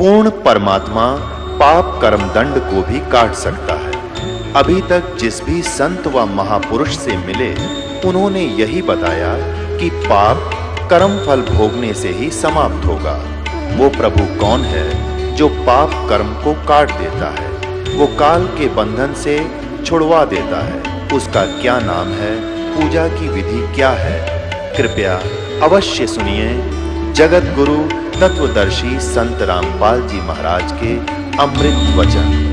पूर्ण परमात्मा पाप कर्म दंड को भी काट सकता है। अभी तक जिस भी संत व महापुरुष से मिले, उन्होंने यही बताया कि पाप कर्म फल भोगने से ही समाप्त होगा। वो प्रभु कौन है जो पाप कर्म को काट देता है, वो काल के बंधन से छुड़वा देता है? उसका क्या नाम है, पूजा की विधि क्या है? कृपया अवश्य सुनिए जगत गुरु तत्वदर्शी संत रामपाल जी महाराज के अमृत वचन।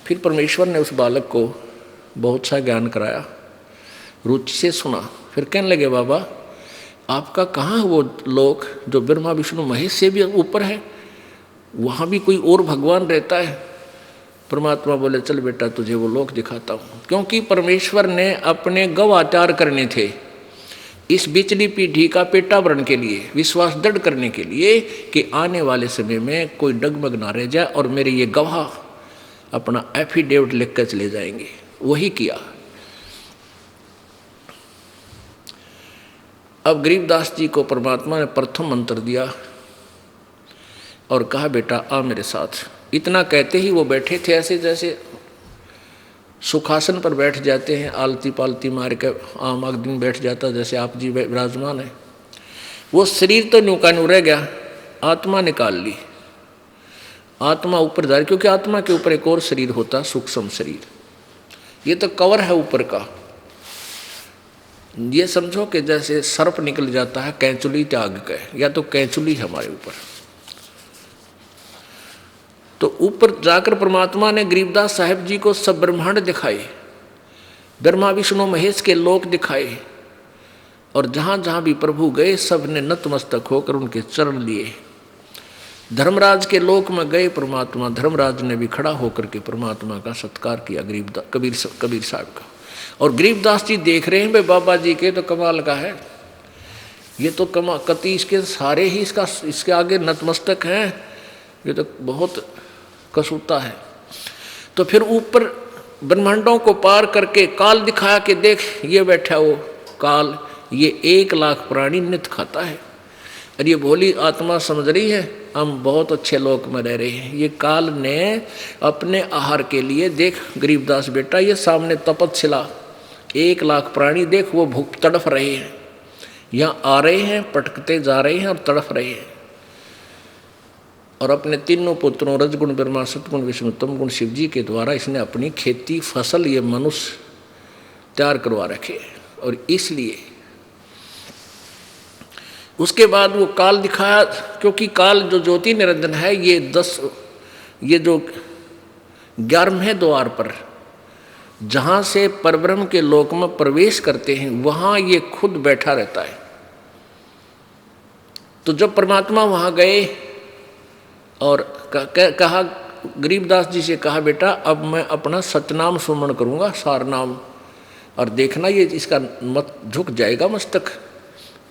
फिर परमेश्वर ने उस बालक को बहुत सा ज्ञान कराया, रुचि से सुना। फिर कहने लगे, बाबा आपका कहाँ वो लोक जो ब्रह्मा विष्णु महेश से भी ऊपर है, वहाँ भी कोई और भगवान रहता है? परमात्मा बोले, चल बेटा तुझे वो लोक दिखाता हूँ। क्योंकि परमेश्वर ने अपने गवाचार करने थे इस बिचली पीढ़ी का पेटा भरण के लिए, विश्वास दृढ़ करने के लिए कि आने वाले समय में कोई डगमग ना रह जाए और मेरे ये गवाह अपना एफिडेविट लिखकर चले जाएंगे। वही किया। अब गरीबदास जी को परमात्मा ने प्रथम मंत्र दिया और कहा, बेटा आ मेरे साथ। इतना कहते ही वो बैठे थे ऐसे जैसे सुखासन पर बैठ जाते हैं, आलती पालती मार के आम आग दिन बैठ जाता, जैसे आप जी विराजमान है। वो शरीर तो न्यू का न्यू रह गया, आत्मा निकाल ली। आत्मा ऊपर जा रही, क्योंकि आत्मा के ऊपर एक और शरीर होता, सूक्ष्म शरीर। ये तो कवर है ऊपर का। ये समझो कि जैसे सर्प निकल जाता है कैंचुली त्याग के, या तो कैंचुली हमारे ऊपर। तो ऊपर जाकर परमात्मा ने गरीबदास साहब जी को सब ब्रह्मांड दिखाए, ब्रह्मा विष्णु महेश के लोक दिखाए, और जहां जहां भी प्रभु गए सब ने नतमस्तक होकर उनके चरण लिए। धर्मराज के लोक में गए परमात्मा, धर्मराज ने भी खड़ा होकर के परमात्मा का सत्कार किया कबीर साहब का। और गरीबदास जी देख रहे हैं, भाई बाबा जी के तो कमाल का है, ये तो कति इसके सारे ही इसके आगे नतमस्तक हैं, ये तो बहुत कसूता है। तो फिर ऊपर ब्रह्मांडों को पार करके काल दिखाया कि देख ये बैठा वो काल, ये 1 लाख प्राणी नित खाता है। और ये भोली आत्मा समझ रही है हम बहुत अच्छे लोक में रह रहे हैं। ये काल ने अपने आहार के लिए, देख गरीबदास बेटा ये सामने तपस्या 1 लाख प्राणी देख वो भूख तड़फ रहे हैं, यहाँ आ रहे हैं, पटकते जा रहे हैं और तड़फ रहे हैं। और अपने तीनों पुत्रों रजगुण ब्रह्मा सतगुण विष्णु तमगुण शिव जी के द्वारा इसने अपनी खेती फसल ये मनुष्य तैयार करवा रखे। और इसलिए उसके बाद वो काल दिखाया, क्योंकि काल जो ज्योति निरंजन है ये जो 11वें द्वार पर जहाँ से परब्रह्म के लोक में प्रवेश करते हैं वहाँ ये खुद बैठा रहता है। तो जब परमात्मा वहाँ गए और कहा गरीबदास जी से कहा, बेटा अब मैं अपना सतनाम सुमरण करूँगा, सार नाम, और देखना ये इसका मत झुक जाएगा मस्तक।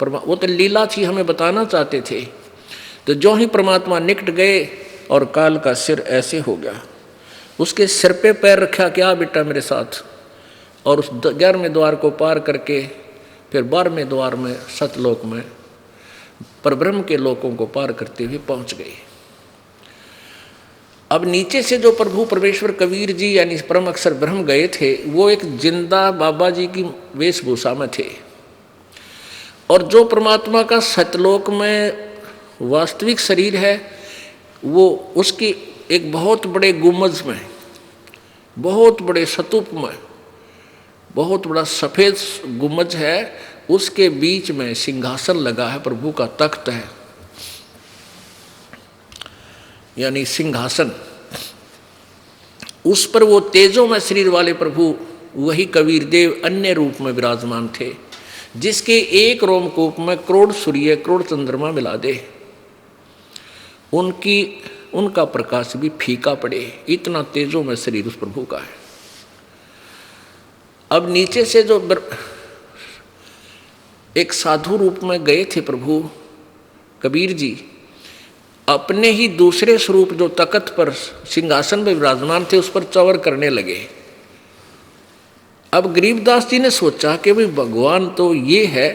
वो तो लीला थी, हमें बताना चाहते थे। तो जो ही परमात्मा निकट गए और काल का सिर ऐसे हो गया, उसके सिर पे पैर रखा, क्या बेटा मेरे साथ। और उस 11वें द्वार को पार करके फिर 12वें द्वार में सतलोक में परब्रह्म के लोकों को पार करते हुए पहुंच गए। अब नीचे से जो प्रभु परमेश्वर कबीर जी यानी परम अक्षर ब्रह्म गए थे, वो एक जिंदा बाबा जी की वेशभूषा में थे। और जो परमात्मा का सतलोक में वास्तविक शरीर है, वो उसकी एक बहुत बड़े गुम्बज में बहुत बड़े स्तूप में बहुत बड़ा सफेद गुम्बज है, उसके बीच में सिंहासन लगा है, प्रभु का तख्त है यानी सिंहासन। उस पर वो तेजों में शरीर वाले प्रभु वही कबीर देव अन्य रूप में विराजमान थे, जिसके एक रोमकूप में करोड़ सूर्य करोड़ चंद्रमा मिला दे उनका प्रकाश भी फीका पड़े, इतना तेजों में शरीर उस प्रभु का है। अब नीचे से जो एक साधु रूप में गए थे प्रभु कबीर जी, अपने ही दूसरे स्वरूप जो तख्त पर सिंहासन में विराजमान थे उस पर चवर करने लगे। अब गरीबदास जी ने सोचा कि भाई भगवान तो ये है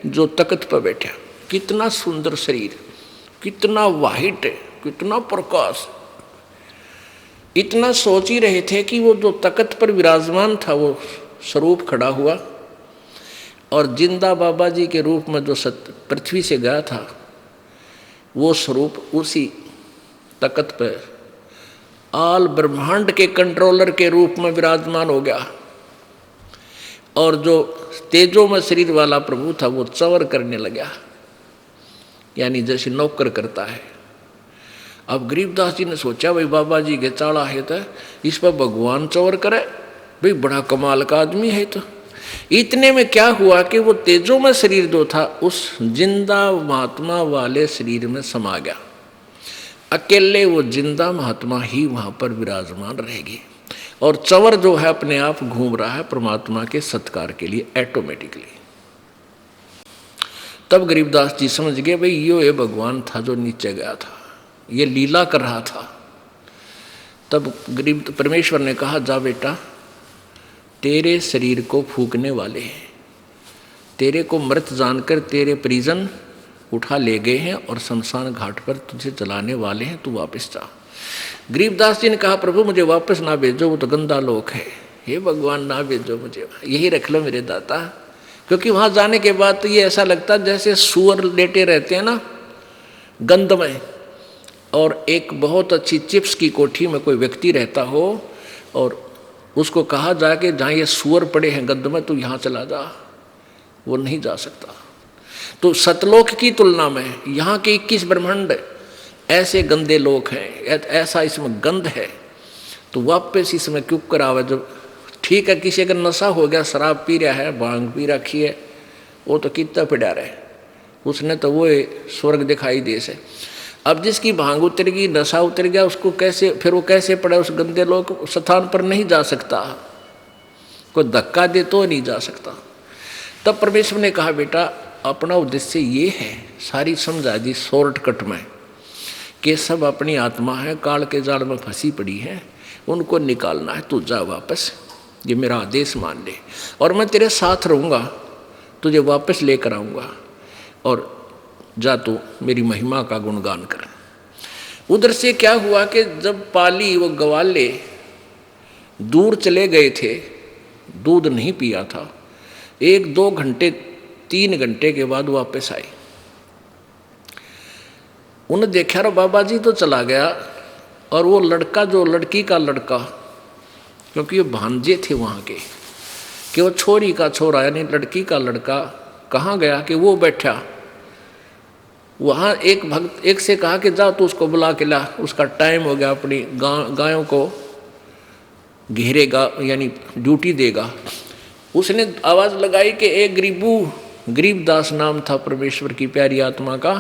जो तख्त पर बैठा, कितना सुंदर शरीर, कितना वाहिट, कितना प्रकाश। इतना सोच ही रहे थे कि वो जो तख्त पर विराजमान था वो स्वरूप खड़ा हुआ, और जिंदा बाबा जी के रूप में जो पृथ्वी से गया था वो स्वरूप उसी तख्त पर आल ब्रह्मांड के कंट्रोलर के रूप में विराजमान हो गया, और जो तेजों में शरीर वाला प्रभु था वो चवर करने लगा, यानी जैसे नौकर करता है। अब गरीबदास जी ने सोचा भाई बाबा जी के चाड़ा है तो इस पर भगवान चवर करे, भाई बड़ा कमाल का आदमी है। तो इतने में क्या हुआ कि वो तेजों में शरीर जो था उस जिंदा महात्मा वाले शरीर में समा गया, अकेले वो जिंदा महात्मा ही वहां पर विराजमान रहेगी, और चवर जो है अपने आप घूम रहा है परमात्मा के सत्कार के लिए ऑटोमेटिकली। तब गरीबदास जी समझ गए भाई ये भगवान था जो नीचे गया था, ये लीला कर रहा था। तब गरीब परमेश्वर ने कहा जा बेटा, तेरे शरीर को फूकने वाले हैं, तेरे को मृत जानकर तेरे परिजन उठा ले गए हैं और शमशान घाट पर तुझे जलाने वाले हैं, तू वापस जा। गरीबदास जी ने कहा प्रभु मुझे वापस ना भेजो, वो तो गंदा लोक है, हे भगवान ना भेजो मुझे, यही रख लो मेरे दाता। क्योंकि वहाँ जाने के बाद तो ये ऐसा लगता जैसे सुअर लेटे रहते हैं ना गंद में, और एक बहुत अच्छी चिप्स की कोठी में कोई व्यक्ति रहता हो और उसको कहा जाए कि जहाँ ये सुअर पड़े हैं गंद में, तू यहाँ चला जा, वो नहीं जा सकता। तो सतलोक की तुलना में यहाँ के 21 ब्रह्मांड ऐसे गंदे लोग हैं, ऐसा इसमें गंध है, तो वापस इसमें क्यों करावे। जब ठीक है किसी का नशा हो गया, शराब पी रहा है, भांग पी रखी है, वो तो कितना पिड़ा रहे, उसने तो वो स्वर्ग दिखाई दे से। अब जिसकी भांग उतर गई, नशा उतर गया, उसको कैसे फिर वो कैसे पड़ा उस गंदे लोग स्थान पर नहीं जा सकता, कोई धक्का दे तो नहीं जा सकता। तब परमेश्वर ने कहा बेटा अपना उद्देश्य ये है, सारी समझा दी शॉर्टकट में, कि सब अपनी आत्मा है, काल के जाल में फंसी पड़ी है, उनको निकालना है, तू जा वापस, ये मेरा आदेश मान ले, और मैं तेरे साथ रहूँगा, तुझे वापस लेकर आऊँगा, और जा तू मेरी महिमा का गुणगान कर। उधर से क्या हुआ कि जब पाली वो गवाले दूर चले गए थे, दूध नहीं पिया था, 1-2 घंटे 3 घंटे के बाद वापस आए। उन्हें देखा रो बाबा जी तो चला गया, और वो लड़का जो लड़की का लड़का, क्योंकि ये भांजे थे वहाँ के, कि वो छोरी का छोरा यानी लड़की का लड़का कहाँ गया, कि वो बैठा वहाँ। एक भक्त एक से कहा कि जाओ तो उसको बुला के ला, उसका टाइम हो गया, अपनी गायों को घेरेगा यानी ड्यूटी देगा। उसने आवाज़ लगाई कि एक गरीबदास नाम था परमेश्वर की प्यारी आत्मा का,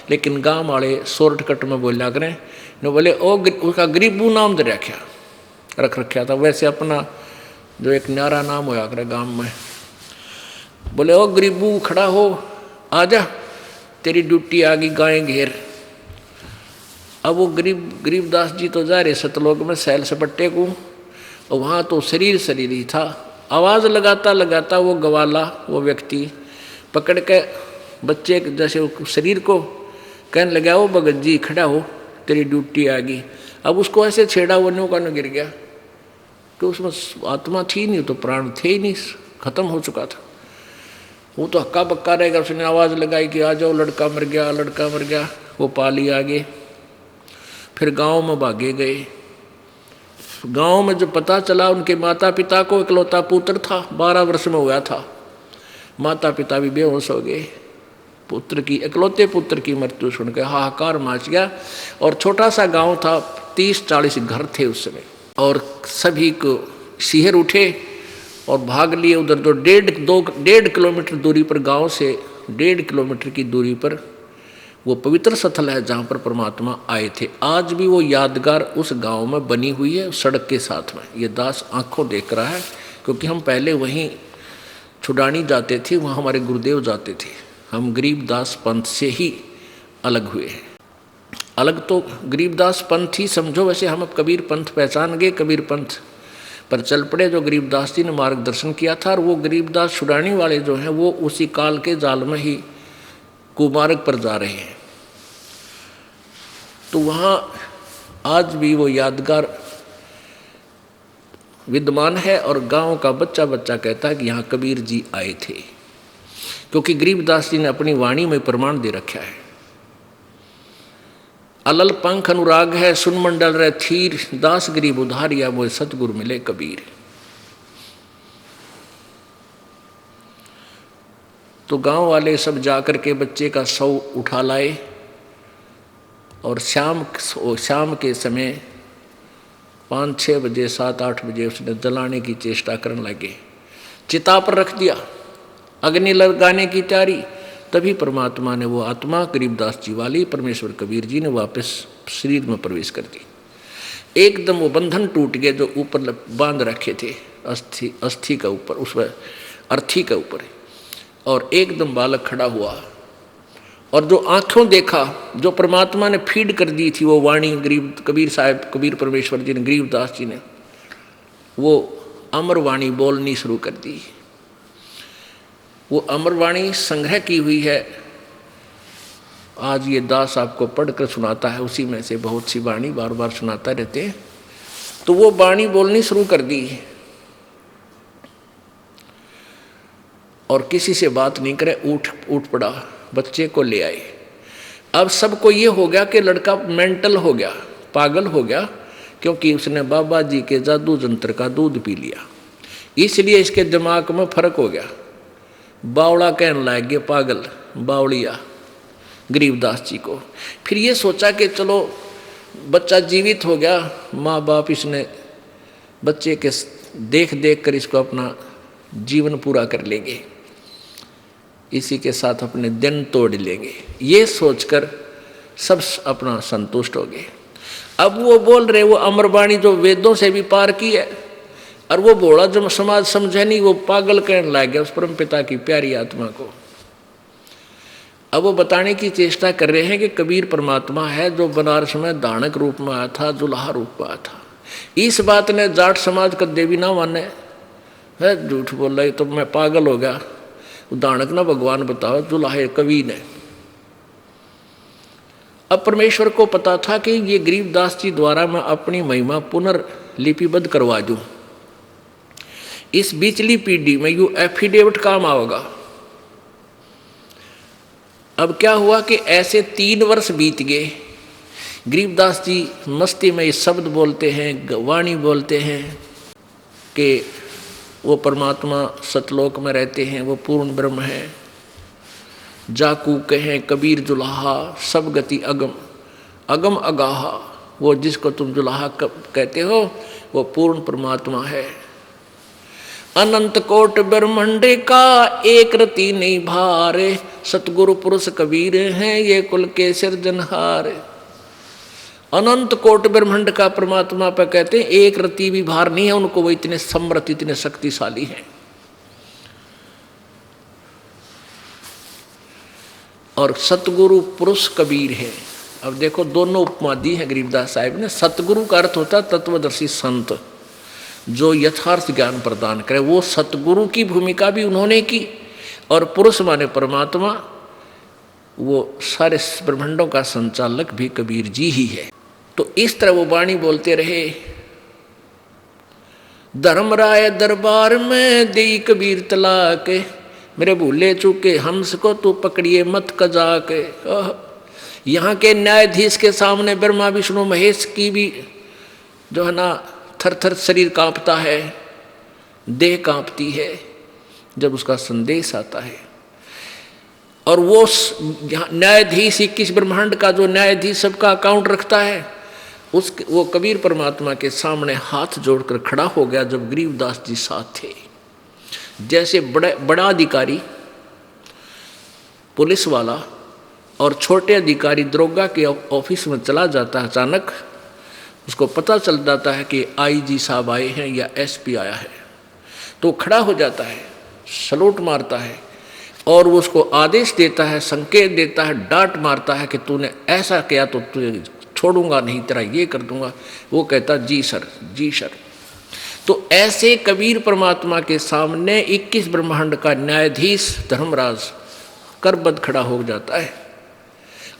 लेकिन गाँव वाले शॉर्टकट में बोला करें न, बोले ओ उसका गरीबू नाम दे रख रखा था, वैसे अपना जो एक न्यारा नाम होया करे गाँव में, बोले ओ गरीबू खड़ा हो, आ जा, तेरी ड्यूटी आ गई, गायें घेर। अब वो गरीबदास जी तो जा रहे सतलोक में सैल सपट्टे को, और वहाँ तो शरीर ही था। आवाज़ लगाता लगाता वो गवाला वो व्यक्ति पकड़ के बच्चे जैसे शरीर को कहने लगा, वो भगत जी खड़ा हो, तेरी ड्यूटी आ गई। अब उसको ऐसे छेड़ा, वो न्यू का गिर गया, कि उसमें आत्मा थी नहीं, तो प्राण थे ही नहीं, खत्म हो चुका था। वो तो हक्का बक्का रहेगा। उसने आवाज़ लगाई कि आ जाओ, लड़का मर गया, लड़का मर गया। वो पाली आ गए, फिर गांव में भागे गए। गांव में जो पता चला, उनके माता पिता को इकलौता पुत्र था, 12 वर्ष में हुआ था, माता पिता भी बेहोश हो गए। पुत्र की, इकलौते पुत्र की मृत्यु सुनकर हाहाकार मच गया। और छोटा सा गांव था, 30-40 घर थे उस समय, और सभी को शिहर उठे और भाग लिए उधर। जो 1.5 किलोमीटर दूरी पर, गांव से 1.5 किलोमीटर की दूरी पर वो पवित्र स्थल है जहाँ पर परमात्मा आए थे। आज भी वो यादगार उस गांव में बनी हुई है, सड़क के साथ में। ये दास आंखों देख रहा है, क्योंकि हम पहले वहीं छुड़ानी जाते थे, वहाँ हमारे गुरुदेव जाते थे। हम गरीबदास पंथ से ही अलग हुए हैं। अलग तो गरीबदास पंथ ही समझो, वैसे हम अब कबीर पंथ पहचान गए, कबीर पंथ पर चल पड़े, जो गरीबदास जी ने मार्गदर्शन किया था। और वो गरीबदास छुड़ानी वाले जो हैं वो उसी काल के जाल में ही कुमार्ग पर जा रहे हैं। तो वहाँ आज भी वो यादगार विद्यमान है, और गांव का बच्चा बच्चा कहता है कि यहाँ कबीर जी आए थे, क्योंकि गरीबदास जी ने अपनी वाणी में प्रमाण दे रखा है। अलल पंख अनुराग है, सुन मंडल रह थीर, दास गरीब उधारिया, मोए सतगुरु मिले कबीर। तो गांव वाले सब जाकर के बच्चे का शव उठा लाए, और शाम के समय 5-6 बजे 7-8 बजे उसने जलाने की चेष्टा करने लगे। चिता पर रख दिया, अग्नि लगाने की तैयारी। तभी परमात्मा ने वो आत्मा गरीबदास जी वाली, परमेश्वर कबीर जी ने वापस शरीर में प्रवेश कर दी। एकदम वो बंधन टूट गए जो ऊपर बांध रखे थे अस्थि का ऊपर, उस अर्थी के ऊपर, और एकदम बालक खड़ा हुआ। और जो आंखों देखा, जो परमात्मा ने फीड कर दी थी वो वाणी, कबीर साहब, कबीर परमेश्वर जी ने, गरीबदास जी ने वो अमर वाणी बोलनी शुरू कर दी। वो अमर वाणी संग्रह की हुई है, आज ये दास आपको पढ़कर सुनाता है, उसी में से बहुत सी वाणी बार बार सुनाता रहते हैं। तो वो वाणी बोलनी शुरू कर दी, और किसी से बात नहीं करे, उठ पड़ा, बच्चे को ले आए। अब सबको ये हो गया कि लड़का मेंटल हो गया, पागल हो गया, क्योंकि उसने बाबा जी के जादू जंत्र का दूध पी लिया, इसलिए इसके दिमाग में फर्क हो गया। बावड़ा कहने लग गए, पागल, बावड़िया गरीबदास जी को। फिर ये सोचा कि चलो बच्चा जीवित हो गया, माँ बाप इसने बच्चे के देख देख कर इसको अपना जीवन पूरा कर लेंगे, इसी के साथ अपने दिन तोड़ लेंगे, ये सोचकर सब अपना संतुष्ट हो गए। अब वो बोल रहे, वो अमरवाणी जो वेदों से भी पार की है, और वो बोला जो समाज समझे नहीं, वो पागल कहने लग गया उस परम पिता की प्यारी आत्मा को। अब वो बताने की चेष्टा कर रहे हैं कि कबीर परमात्मा है जो बनारस में दानक रूप में आया था, जुलाहा रूप में आया था। इस बात ने जाट समाज का देवी ना माने, है झूठ बोल रही, तो मैं पागल हो गया, दानक ना भगवान बताओ, जुलाहे कवि ने। अब परमेश्वर को पता था कि ये गरीबदास जी द्वारा मैं अपनी महिमा पुनर्लिपिबद्ध करवा दूं, इस बीचली पीढ़ी में यू एफिडेविट काम आएगा। अब क्या हुआ कि ऐसे 3 वर्ष बीत गए। गरीबदास जी मस्ती में ये शब्द बोलते हैं, वाणी बोलते हैं कि वो परमात्मा सतलोक में रहते हैं, वो पूर्ण ब्रह्म है। जाकू कहें कबीर जुलाहा, सब गति अगम, अगम अगाहा, वो जिसको तुम जुलाहा कहते हो वो पूर्ण परमात्मा है। अनंत कोट ब्रह्मंडे का एक रति नहीं भारे, सतगुरु पुरुष कबीर हैं ये कुल के सिरजनहार। अनंत कोट ब्रह्मंड का परमात्मा पर कहते हैं एक रति भी भार नहीं है उनको, वो इतने समर्थ, इतने शक्तिशाली हैं। और सतगुरु पुरुष कबीर है। अब देखो दोनों उपमा दी है गरीबदास साहिब ने। सतगुरु का अर्थ होता है तत्वदर्शी संत, जो यथार्थ ज्ञान प्रदान करे, वो सतगुरु की भूमिका भी उन्होंने की। और पुरुष माने परमात्मा, वो सारे ब्रह्मांडों का संचालक भी कबीर जी ही है। तो इस तरह वो वाणी बोलते रहे। धर्मराय दरबार में देई कबीर तलाक, मेरे भूले चूके हंस को तू पकड़िए मत कजाक। यहाँ के न्यायाधीश के सामने ब्रह्मा विष्णु महेश की भी जो है ना थर थर शरीर कांपता है, देह कांपती है जब उसका संदेश आता है। और वो न्यायाधीश 21 ब्रह्मांड का जो न्यायाधीश सबका अकाउंट रखता है, वो कबीर परमात्मा के सामने हाथ जोड़कर खड़ा हो गया जब गरीबदास जी साथ थे। जैसे बड़ा अधिकारी पुलिस वाला और छोटे अधिकारी दरोगा के ऑफिस में चला जाता है, अचानक उसको पता चल जाता है कि आईजी साहब आए हैं या एसपी आया है, तो खड़ा हो जाता है, सलूट मारता है और वो उसको आदेश देता है, संकेत देता है, डांट मारता है कि तूने ऐसा किया तो तुझे छोड़ूंगा नहीं, तेरा ये कर दूंगा। वो कहता जी सर, जी सर। तो ऐसे कबीर परमात्मा के सामने 21 ब्रह्मांड का न्यायाधीश धर्मराज करबद्ध खड़ा हो जाता है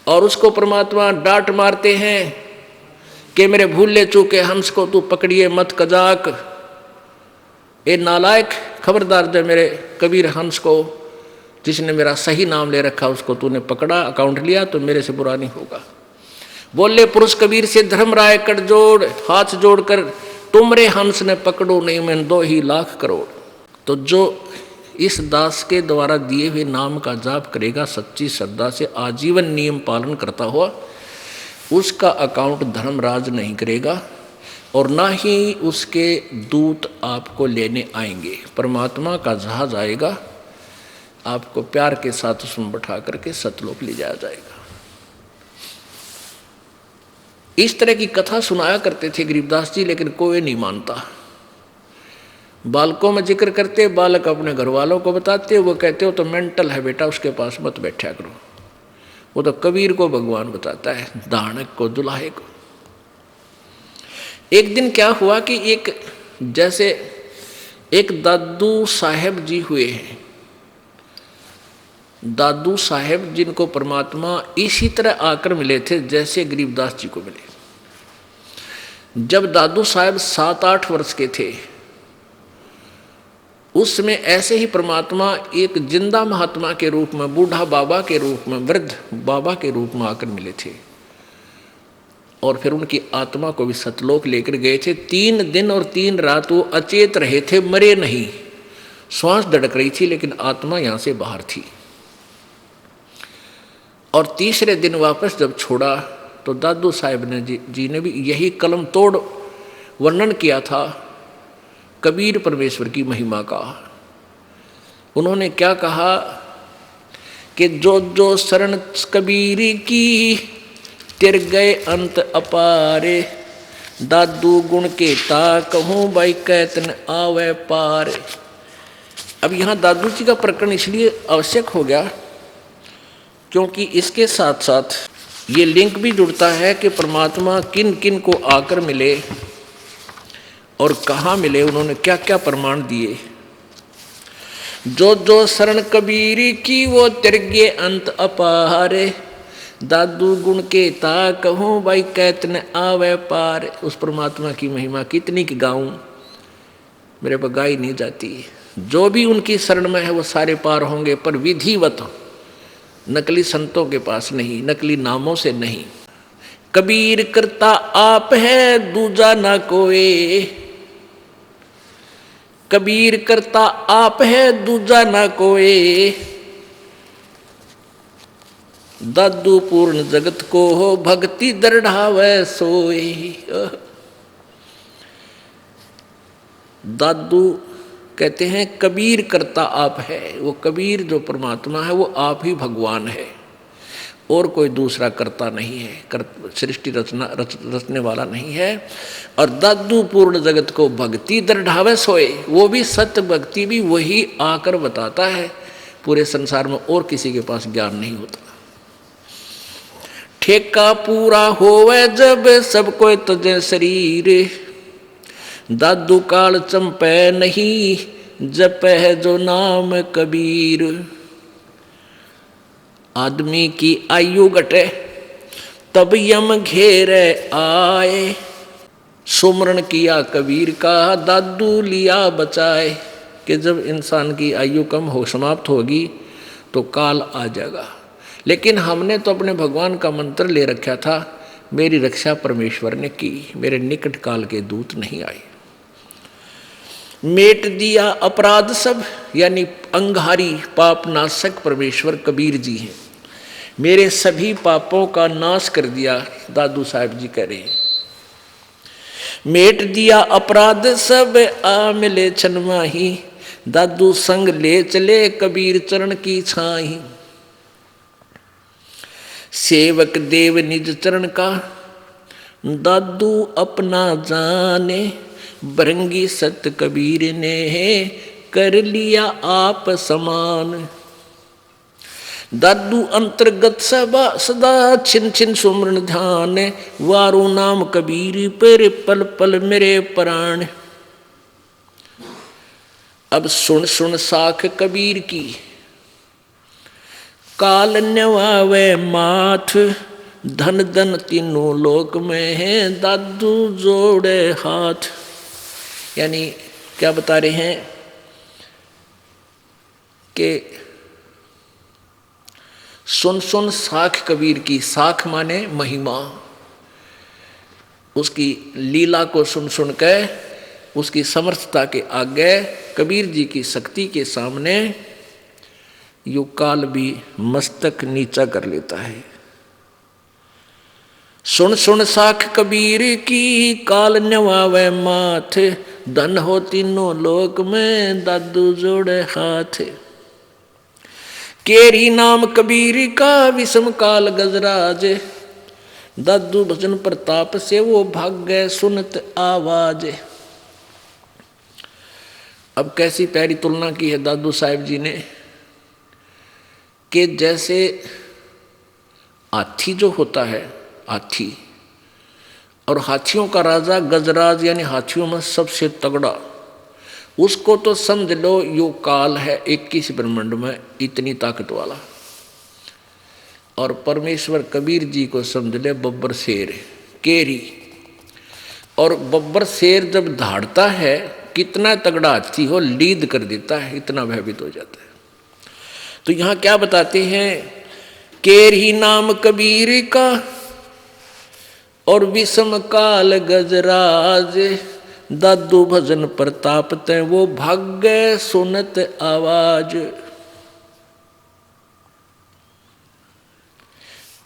और उसको परमात्मा डांट मारते हैं कि मेरे भूले चूके हंस को तू पकड़िए मत कजाक, ए नालायक, खबरदार जब मेरे कबीर हंस को, जिसने मेरा सही नाम ले रखा, उसको तूने पकड़ा, अकाउंट लिया तो मेरे से बुरा नहीं होगा। बोले पुरुष कबीर से धर्मराय कर जोड़, हाथ जोड़कर, तुमरे हंस ने पकड़ो नहीं मैं 2 ही लाख करोड़। तो जो इस दास के द्वारा दिए हुए नाम का जाप करेगा सच्ची श्रद्धा से, आजीवन नियम पालन करता हुआ, उसका अकाउंट धर्मराज नहीं करेगा और ना ही उसके दूत आपको लेने आएंगे। परमात्मा का जहाज आएगा, आपको प्यार के साथ उसमें बैठा करके सतलोक ले जाया जाएगा। इस तरह की कथा सुनाया करते थे गरीबदास जी, लेकिन कोई नहीं मानता। बालकों में जिक्र करते, बालक अपने घर वालों को बताते, वो कहते हो तो मेंटल है बेटा, उसके पास मत बैठा करो। वो तो कबीर को भगवान बताता है, दानक को, दुल्हे को। एक दिन क्या हुआ कि एक दादू साहेब जी हुए हैं, दादू साहेब जिनको परमात्मा इसी तरह आकर मिले थे जैसे गरीबदास जी को मिले। जब दादू साहेब 7-8 वर्ष के थे, उस समय ऐसे ही परमात्मा एक जिंदा महात्मा के रूप में, बूढ़ा बाबा के रूप में, वृद्ध बाबा के रूप में आकर मिले थे और फिर उनकी आत्मा को भी सतलोक लेकर गए थे। 3 दिन और 3 रात वो अचेत रहे थे, मरे नहीं, श्वास धड़क रही थी लेकिन आत्मा यहां से बाहर थी। और तीसरे दिन वापस जब छोड़ा तो दादू साहब ने जी ने भी यही कलम तोड़ वर्णन किया था कबीर परमेश्वर की महिमा का। उन्होंने क्या कहा कि जो जो शरण कबीर की तिर गए अंत अपारे, दादू गुण के ता कहूँ भाई कैतन आवे पार। अब यहाँ दादू जी का प्रकरण इसलिए आवश्यक हो गया क्योंकि इसके साथ साथ ये लिंक भी जुड़ता है कि परमात्मा किन किन को आकर मिले और कहाँ मिले, उन्होंने क्या क्या प्रमाण दिए। जो जो शरण कबीर की वो तिरगे अंत अपारे, दादू गुण के ता कहूँ भाई कैतन आवे पार। उस परमात्मा की महिमा कितनी की गाऊं, मेरे पर गाई नहीं जाती। जो भी उनकी शरण में है वो सारे पार होंगे, पर विधिवत, नकली संतों के पास नहीं, नकली नामों से नहीं। कबीर करता आप है दूजा ना कोई, कबीर करता आप है दूजा ना कोई, दादू पूर्ण जगत को हो भक्ति दृढ़ावे सोई। दादू कहते हैं कबीर करता आप है, वो कबीर जो परमात्मा है वो आप ही भगवान है और कोई दूसरा करता नहीं है, सृष्टि रचने वाला नहीं है। और दादू पूर्ण जगत को भक्ति दृढ़ावे सोए, वो भी सत्य भक्ति भी वही आकर बताता है, पूरे संसार में और किसी के पास ज्ञान नहीं होता। ठेका पूरा होवे जब सब कोई तुझे शरीर, दादू काल चंपे नहीं जपे है जो नाम कबीर। आदमी की आयु घटे तब यम घेरे आए, सुमरण किया कबीर का दादू लिया बचाए। कि जब इंसान की आयु कम हो, समाप्त होगी तो काल आ जाएगा। लेकिन हमने तो अपने भगवान का मंत्र ले रखा था, मेरी रक्षा परमेश्वर ने की, मेरे निकट काल के दूत नहीं आए। मेट दिया अपराध सब, यानी अंगहारी पाप नाशक परमेश्वर कबीर जी हैं। मेरे सभी पापों का नाश कर दिया, दादू साहब जी कह रहे हैं। मेट दिया अपराध सब आ मिले छन माही, दादू संग ले चले कबीर चरण की छाही। सेवक देव निज चरण का दादू अपना जाने, भृंगी सत कबीर ने कर लिया आप समान। दादू अंतर्गत सभा सदा छिन छिन सुमरन ध्यान, वारू नाम कबीर पर पल पल मेरे प्राण। अब सुन सुन साख कबीर की, काल न्यवावे माथ, धन धन तीनों लोक में है दादू जोड़े हाथ। यानी क्या बता रहे हैं कि सुन सुन साख कबीर की, साख माने महिमा, उसकी लीला को सुन सुन के उसकी समर्थता के आगे, कबीर जी की शक्ति के सामने यो काल भी मस्तक नीचा कर लेता है। सुन सुन साख कबीर की, काल न्यवावे माथ, धन हो तीनों लोक में दादू जोड़े हाथ। केरी नाम कबीर का विषम काल गजराज, दादू भजन प्रताप से वो भाग गए सुनत आवाज। अब कैसी प्यारी तुलना की है दादू साहिब जी ने कि जैसे हाथी जो होता है, हाथी, और हाथियों का राजा गजराज यानी हाथियों में सबसे तगड़ा, उसको तो समझ लो यो काल है 21 ब्रह्मांड में इतनी ताकत वाला। और परमेश्वर कबीर जी को समझ ले बब्बर शेर, केरी। और बब्बर शेर जब धाड़ता है, कितना तगड़ा हाथी हो लीद कर देता है, इतना भयभीत हो जाता है। तो यहाँ क्या बताते हैं, केरी नाम कबीर का और विषम काल गजराज, दादू भजन प्रताप ते वो भाग्य सुनत आवाज।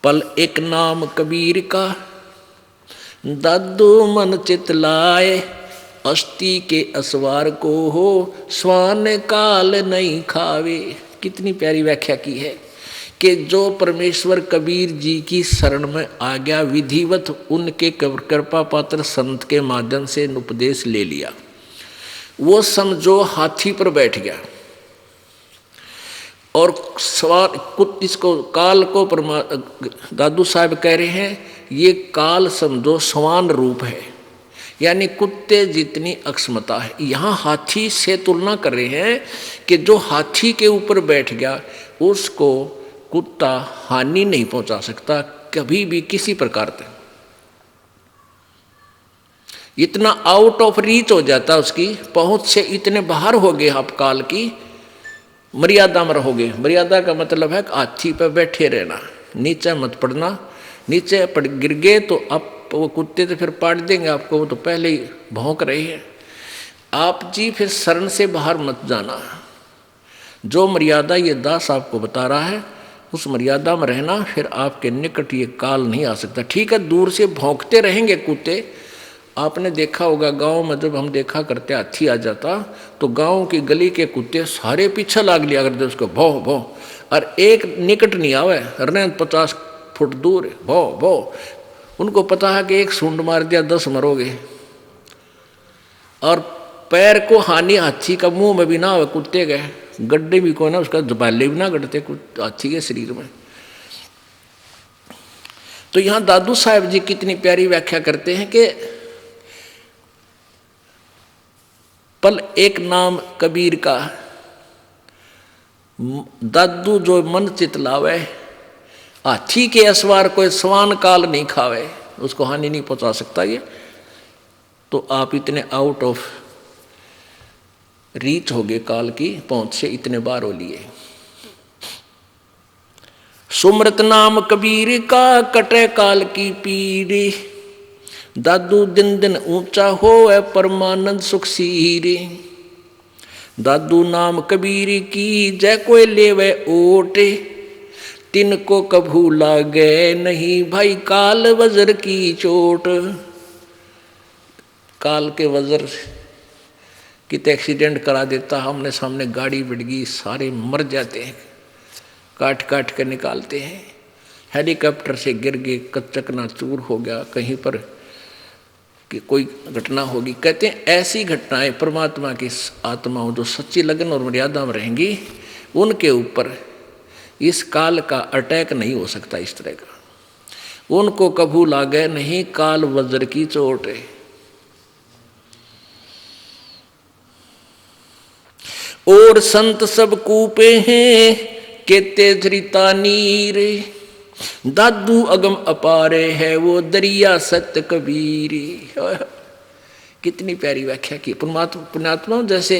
पल एक नाम कबीर का, दादू मन चित लाए, अस्थि के असवार को हो स्वान काल नहीं खावे। कितनी प्यारी व्याख्या की है कि जो परमेश्वर कबीर जी की शरण में आ गया, विधिवत उनके कृपा पात्र संत के माध्यम से उपदेश ले लिया, वो समझो हाथी पर बैठ गया। और सवार इसको काल को दादू साहब कह रहे हैं, ये काल समझो समान रूप है, यानी कुत्ते जितनी अक्षमता है। यहाँ हाथी से तुलना कर रहे हैं कि जो हाथी के ऊपर बैठ गया उसको कुत्ता हानि नहीं पहुंचा सकता कभी भी किसी प्रकार से। इतना आउट ऑफ रीच हो जाता, उसकी पहुंच से इतने बाहर हो गए आप, काल की मर्यादा में रहोगे। मर्यादा का मतलब है हाथी पर बैठे रहना, नीचे मत पड़ना। नीचे पड़ गिर गए तो अब वो कुत्ते तो फिर पाट देंगे आपको, वो तो पहले ही भौंक रहे हैं। आप जी फिर शरण से बाहर मत जाना। जो मर्यादा ये दास आपको बता रहा है उस मर्यादा में रहना, फिर आपके निकट ये काल नहीं आ सकता। ठीक है, दूर से भौंकते रहेंगे कुत्ते। आपने देखा होगा गांव में जब हम देखा करते हाथी आ जाता तो गांव की गली के कुत्ते सारे पीछे लाग लिया करते उसको, भौ भौ, और एक निकट नहीं आवे, रहने 50 फुट दूर भौ भौ। उनको पता है कि एक सूंड मार दिया 10 मरोगे। और पैर को हानि हाथी का मुंह में भी ना हो, कुत्ते गए गड्ढे भी को ना, उसका जबाले भी ना गढ़ते हाथी के शरीर में। तो यहाँ दादू साहब जी कितनी प्यारी व्याख्या करते हैं कि पल एक नाम कबीर का, दादू जो मन चित लावे, हाथी के असवार कोई स्वान काल नहीं खावे, उसको हानि नहीं पहुंचा सकता ये। तो आप इतने आउट ऑफ रीच हो गए, काल की पहुंच से इतने बार हो लिए। सुमरत नाम कबीर का कटे काल की पीरी, दादू दिन दिन ऊंचा हो परमानंद सुख सीरी। दादू नाम कबीर की जय कोई लेवे ओट, तिनको कभू लागे नहीं भाई काल वज्र की चोट। काल के वज्र कितने एक्सीडेंट करा देता, हमने सामने गाड़ी बढ़ गई, सारे मर जाते हैं, काट काट कर निकालते हैं। हेलीकॉप्टर से गिर गए, चकनाचूर हो गया, कहीं पर कि कोई घटना होगी। कहते हैं ऐसी घटनाएं परमात्मा की आत्माओं जो सच्ची लगन और मर्यादा में रहेंगी, उनके ऊपर इस काल का अटैक नहीं हो सकता इस तरह का। उनको कभू लागे नहीं काल वज्र की चोट। और संत सब कूपे हैं केते धरिता नीर, दादू अगम अपारे है वो दरिया सत्य कबीर। कितनी प्यारी व्याख्या की। पुण्यात्मा जैसे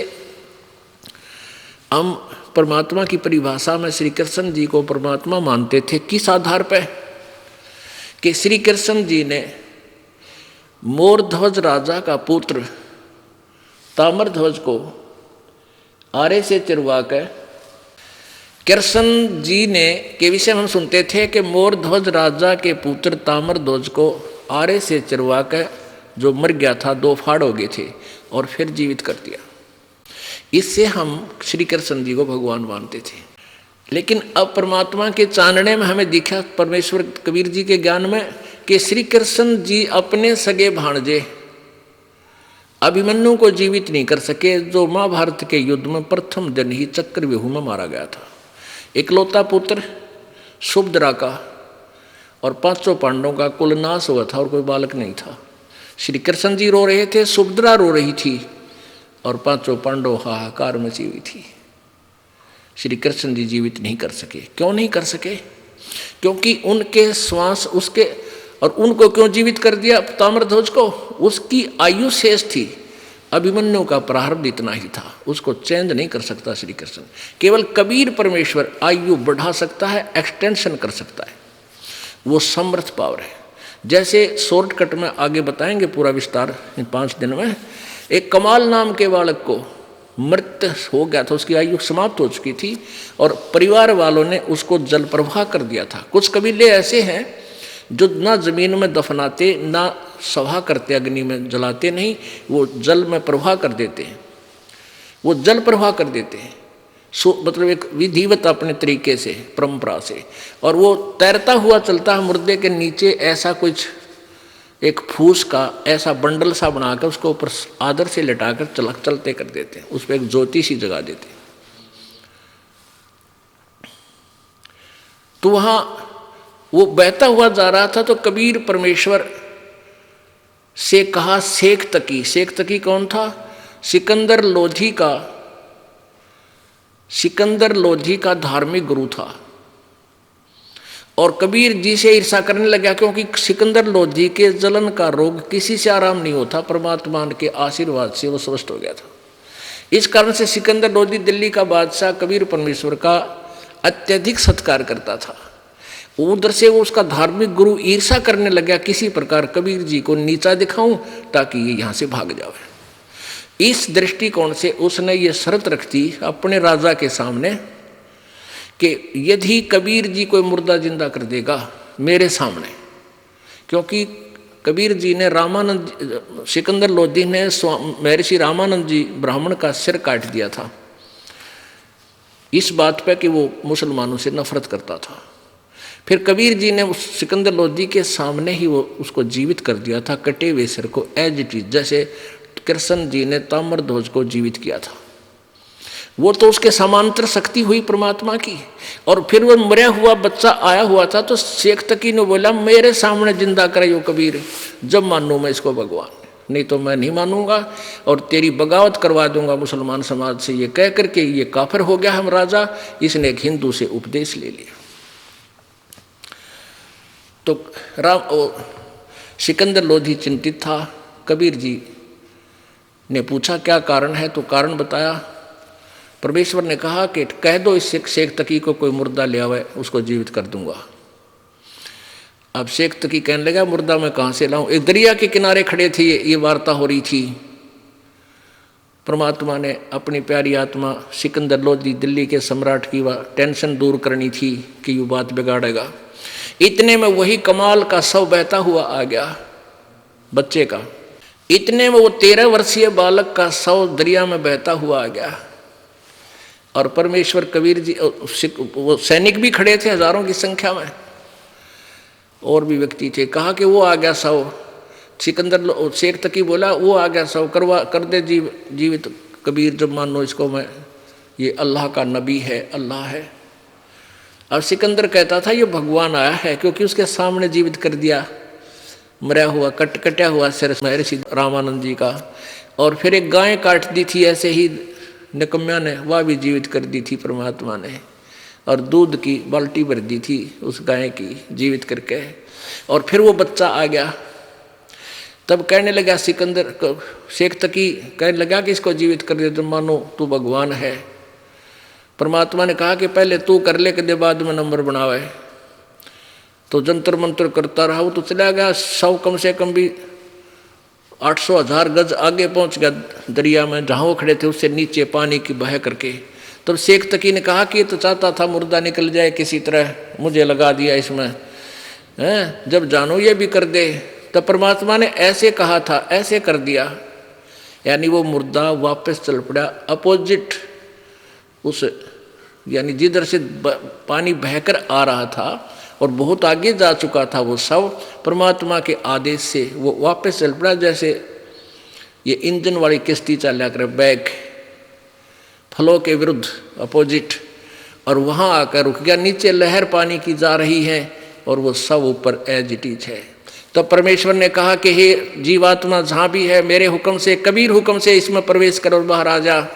हम परमात्मा की परिभाषा में श्री कृष्ण जी को परमात्मा मानते थे, किस आधार पर कि श्री कृष्ण जी ने मोरध्वज राजा का पुत्र ताम्रध्वज को आरे से चिरवा कर, कृष्ण जी ने के विषय हम सुनते थे कि मोरध्वज राजा के पुत्र ताम्रध्वज को आरे से चिरवा कर जो मर गया था, 2 फाड़ हो गए थे और फिर जीवित कर दिया। इससे हम श्री कृष्ण जी को भगवान मानते थे। लेकिन अब परमात्मा के चानने में हमें दिखा, परमेश्वर कबीर जी के ज्ञान में, कि श्री कृष्ण जी अपने सगे भाणजे अभिमन्यु को जीवित नहीं कर सके, जो महाभारत के युद्ध में प्रथम दिन ही चक्रव्यूह में मारा गया था। इकलौता पुत्र सुभद्रा का और 5 पांडवों का कुल नाश हुआ था और कोई बालक नहीं था। श्री कृष्ण जी रो रहे थे, सुभद्रा रो रही थी और 5 पांडव हाहाकार मची हुई थी। श्री कृष्ण जी जीवित नहीं कर सके। क्यों नहीं कर सके? क्योंकि उनके श्वास उसके, और उनको क्यों जीवित कर दिया ताम्रध्वज को? उसकी आयु शेष थी, अभिमन्यु का प्रारब्ध इतना ही था, उसको चेंज नहीं कर सकता श्री कृष्ण। केवल कबीर परमेश्वर आयु बढ़ा सकता है, एक्सटेंशन कर सकता है, वो समर्थ पावर है। जैसे शॉर्टकट में आगे बताएंगे पूरा विस्तार इन 5 दिन में। एक कमाल नाम के बालक को मृत्यु हो गया था, उसकी आयु समाप्त हो चुकी थी और परिवार वालों ने उसको जल प्रवाह कर दिया था। कुछ कबीले ऐसे हैं जो ना जमीन में दफनाते, ना सभा करते, अग्नि में जलाते नहीं, वो जल में प्रवाह कर देते हैं, वो जल प्रवाह कर देते हैं, मतलब एक विधिवत अपने तरीके से, परंपरा से। और वो तैरता हुआ चलता है मुर्दे के नीचे, ऐसा कुछ एक फूस का ऐसा बंडल सा बनाकर उसको ऊपर आदर से लटाकर चलते कर देते हैं, उस पर एक ज्योति सी जगा देते हैं। तो वहाँ वो बहता हुआ जा रहा था, तो कबीर परमेश्वर से कहा शेख तकी। शेख तकी कौन था? सिकंदर लोधी का धार्मिक गुरु था। और कबीर जी से ईर्षा करने लगा, क्योंकि सिकंदर लोधी के जलन का रोग किसी से आराम नहीं होता, परमात्मा के आशीर्वाद से वो स्वस्थ हो गया था। इस कारण से सिकंदर लोधी दिल्ली का बादशाह कबीर परमेश्वर का अत्यधिक सत्कार करता था। उधर से वो उसका धार्मिक गुरु ईर्षा करने लगा, किसी प्रकार कबीर जी को नीचा दिखाऊं ताकि ये यहाँ से भाग जाए। इस दृष्टिकोण से उसने ये शर्त रख दी अपने राजा के सामने कि यदि कबीर जी कोई मुर्दा जिंदा कर देगा मेरे सामने, क्योंकि कबीर जी ने सिकंदर लोधी ने महर्षि रामानंद जी ब्राह्मण का सिर काट दिया था, इस बात पे कि वो मुसलमानों से नफरत करता था। फिर कबीर जी ने उस सिकंदर लोधी के सामने ही वो उसको जीवित कर दिया था, कटे हुए सिर को, एज इट इज, जैसे कृष्ण जी ने ताम्रध्वज को जीवित किया था। वो तो उसके समांतर शक्ति हुई परमात्मा की। और फिर वो मरा हुआ बच्चा आया हुआ था, तो शेख तकी ने बोला मेरे सामने जिंदा कराइयो कबीर, जब मानूं मैं इसको भगवान, नहीं तो मैं नहीं मानूंगा और तेरी बगावत करवा दूंगा मुसलमान समाज से। ये कह करके ये काफिर हो गया हम राजा। इसने एक हिंदू से उपदेश ले लिया। तो सिकंदर लोधी चिंतित था। कबीर जी ने पूछा क्या कारण है, तो कारण बताया। परमेश्वर ने कहा कि कह दो इस शेख तकी को कोई मुर्दा ले आवे, उसको जीवित कर दूंगा। अब शेख तकी कहने लगा मुर्दा मैं कहाँ से लाऊं? एक दरिया के किनारे खड़े थे, ये वार्ता हो रही थी। परमात्मा ने अपनी प्यारी आत्मा सिकंदर लोधी दिल्ली के सम्राट की वह टेंशन दूर करनी थी कि ये बात बिगाड़ेगा। इतने में वही कमाल का शव बहता हुआ आ गया बच्चे का। इतने में वो 13 वर्षीय बालक का शव दरिया में बहता हुआ आ गया। और परमेश्वर कबीर जी, वो सैनिक भी खड़े थे हजारों की संख्या में, और भी व्यक्ति थे। कहा कि वो आ गया शव। सिकंदर शेख तकी बोला वो आ गया शव, कर दे जीवित कबीर, जब मानो इसको मैं ये अल्लाह का नबी है, अल्लाह है। अब सिकंदर कहता था ये भगवान आया है, क्योंकि उसके सामने जीवित कर दिया मरा हुआ कटा हुआ सिर महर्षि रामानंद जी का। और फिर एक गाय काट दी थी ऐसे ही निकम्या ने, वह भी जीवित कर दी थी परमात्मा ने। और दूध की बाल्टी भर दी थी उस गाय की जीवित करके। और फिर वो बच्चा आ गया। तब कहने लगा सिकंदर शेख तकी कहने लगा कि इसको जीवित कर दे, तो मानो तू भगवान है। परमात्मा ने कहा कि पहले तू कर ले, के बाद में नंबर बनावे। तो जंतर मंतर करता रहा। वो तो चला गया। 100 कम से कम भी 800,000 गज आगे पहुंच गया दरिया में, जहाँ वो खड़े थे उससे नीचे पानी की बह करके। तब शेख तकी ने कहा कि तो चाहता था मुर्दा निकल जाए किसी तरह, मुझे लगा दिया इसमें, हैं जब जानो ये भी कर दे। तब परमात्मा ने ऐसे कहा था, ऐसे कर दिया, यानी वो मुर्दा वापस चल पड़ा अपोजिट उस, यानी जिधर से पानी बहकर आ रहा था और बहुत आगे जा चुका था वो शव, परमात्मा के आदेश से वो वापस चल पड़ा। जैसे ये इंजन वाली किश्ती चला कर बैक फ्लो के विरुद्ध अपोजिट, और वहाँ आकर रुक गया। नीचे लहर पानी की जा रही है और वो सब ऊपर एज इट इज है। तो परमेश्वर ने कहा कि हे जीवात्मा जहाँ भी है, मेरे हुक्म से, कबीर हुक्म से इसमें प्रवेश कर और बाहर आ जा।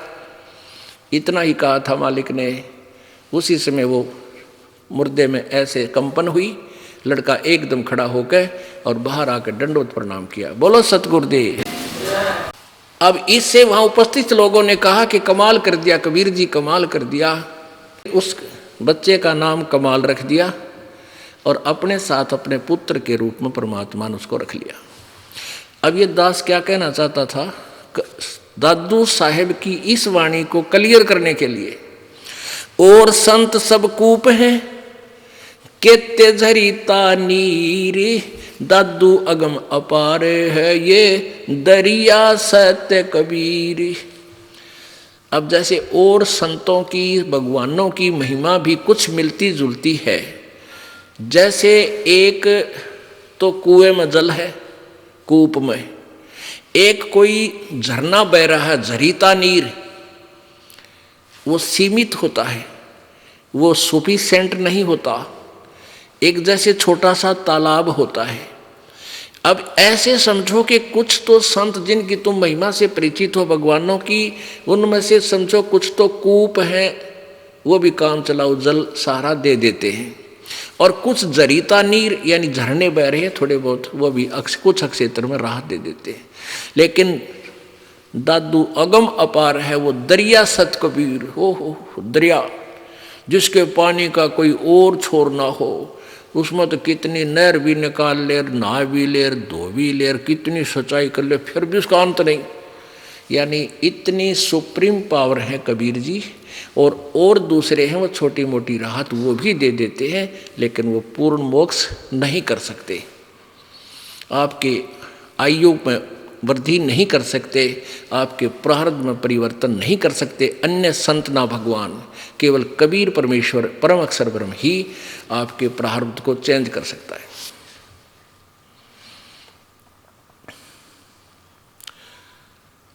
इतना ही कहा था मालिक ने। उसी समय वो मुर्दे में ऐसे कंपन हुई, लड़का एकदम खड़ा होकर और बाहर आकर दंडवत प्रणाम किया। बोलो सतगुरुदेव। अब इससे वहाँ उपस्थित लोगों ने कहा कि कमाल कर दिया कबीर जी, कमाल कर दिया। उस बच्चे का नाम कमाल रख दिया और अपने साथ अपने पुत्र के रूप में परमात्मा ने उसको रख लिया। अब ये दास क्या कहना चाहता था, दादू साहेब की इस वाणी को क्लियर करने के लिए, और संत सब कूप हैं केते झरीता नीर, दादू अगम अपार है ये दरिया सत्य कबीर। अब जैसे और संतों की, भगवानों की महिमा भी कुछ मिलती जुलती है। जैसे एक तो कुएं में जल है, कूप में, एक कोई झरना बह रहा है, झरीता नीर, वो सीमित होता है, वो सफिशिएंट नहीं होता। एक जैसे छोटा सा तालाब होता है। अब ऐसे समझो कि कुछ तो संत जिनकी तुम महिमा से परिचित हो भगवानों की, उनमें से समझो कुछ तो कूप हैं, वो भी काम चलाओ जल सहारा दे देते हैं। और कुछ जरीता नीर यानी झरने बह रहे हैं थोड़े बहुत, वो भी कुछ क्षेत्र में राहत दे देते हैं। लेकिन दादू अगम अपार है, वो दरिया सत कबीर हो दरिया, जिसके पानी का कोई और छोर ना हो। उसमें तो कितनी नहर भी निकाल ले, नहा भी ले, धो भी ले, कितनी सच्चाई कर ले, फिर भी उसका अंत नहीं। यानी इतनी सुप्रीम पावर है कबीर जी। और दूसरे हैं वो छोटी मोटी राहत वो भी दे देते हैं, लेकिन वो पूर्ण मोक्ष नहीं कर सकते, आपके आयु में वृद्धि नहीं कर सकते, आपके प्रारब्ध में परिवर्तन नहीं कर सकते। अन्य संत ना भगवान, केवल कबीर परमेश्वर परम अक्षर ब्रह्म ही आपके प्रारब्ध को चेंज कर सकता है।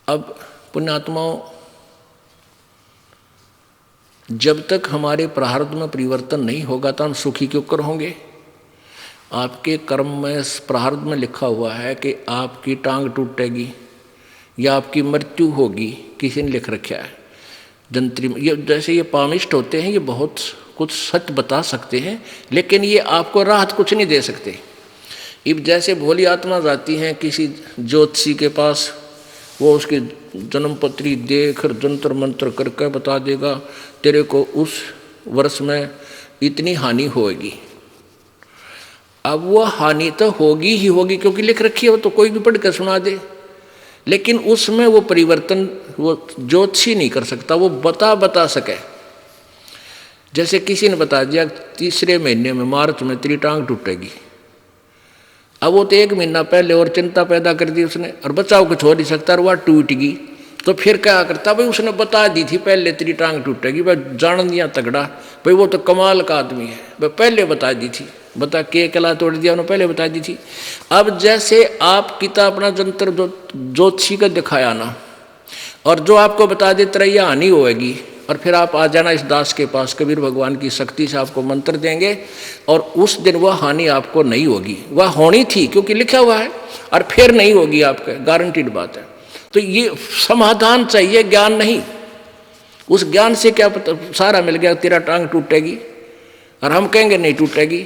अब पुण्यात्माओं, जब तक हमारे प्रारब्ध में परिवर्तन नहीं होगा तो हम सुखी क्यों कर होंगे। आपके कर्म में, प्रारब्ध में लिखा हुआ है कि आपकी टांग टूटेगी या आपकी मृत्यु होगी, किसी ने लिख रखा है जंत्री में। ये जैसे ये पामिष्ट होते हैं, ये बहुत कुछ सच बता सकते हैं, लेकिन ये आपको राहत कुछ नहीं दे सकते। अब जैसे भोली आत्मा जाती हैं किसी ज्योतिषी के पास, वो उसकी जन्म पत्री देख जंतर मंत्र करके बता देगा तेरे को उस वर्ष में इतनी हानि होगी। अब वो हानि तो होगी ही होगी, क्योंकि लिख रखी है, वो तो कोई भी पढ़ कर सुना दे लेकिन उसमें वो परिवर्तन वो ज्योतिषी नहीं कर सकता, वो बता सके। जैसे किसी ने बता दिया तीसरे महीने में मार्च में तेरी टांग टूटेगी, अब वो तो 1 महीना पहले और चिंता पैदा कर दी उसने, और बचाव कुछ हो नहीं सकता, और वह टूट गई, तो फिर क्या करता भाई, उसने बता दी थी पहले तेरी टांग टूटेगी, भाई जान दिया तगड़ा, भाई वो तो कमाल का आदमी है, भाई पहले बता दी थी, बता के कला तोड़ दिया उन्होंने, पहले बता दी थी। अब जैसे आप किताब अपना जंतर ज्योतिषी का दिखाया ना, और जो आपको बता दे तेरा यह हानि होएगी, और फिर आप आ जाना इस दास के पास, कबीर भगवान की शक्ति से आपको मंत्र देंगे, और उस दिन वह हानि आपको नहीं होगी, वह होनी थी क्योंकि लिखा हुआ है, और फिर नहीं होगी आपके, गारंटीड बात है। तो ये समाधान चाहिए, ज्ञान नहीं। उस ज्ञान से क्या पता सारा मिल गया तेरा टांग टूटेगी, और हम कहेंगे नहीं टूटेगी,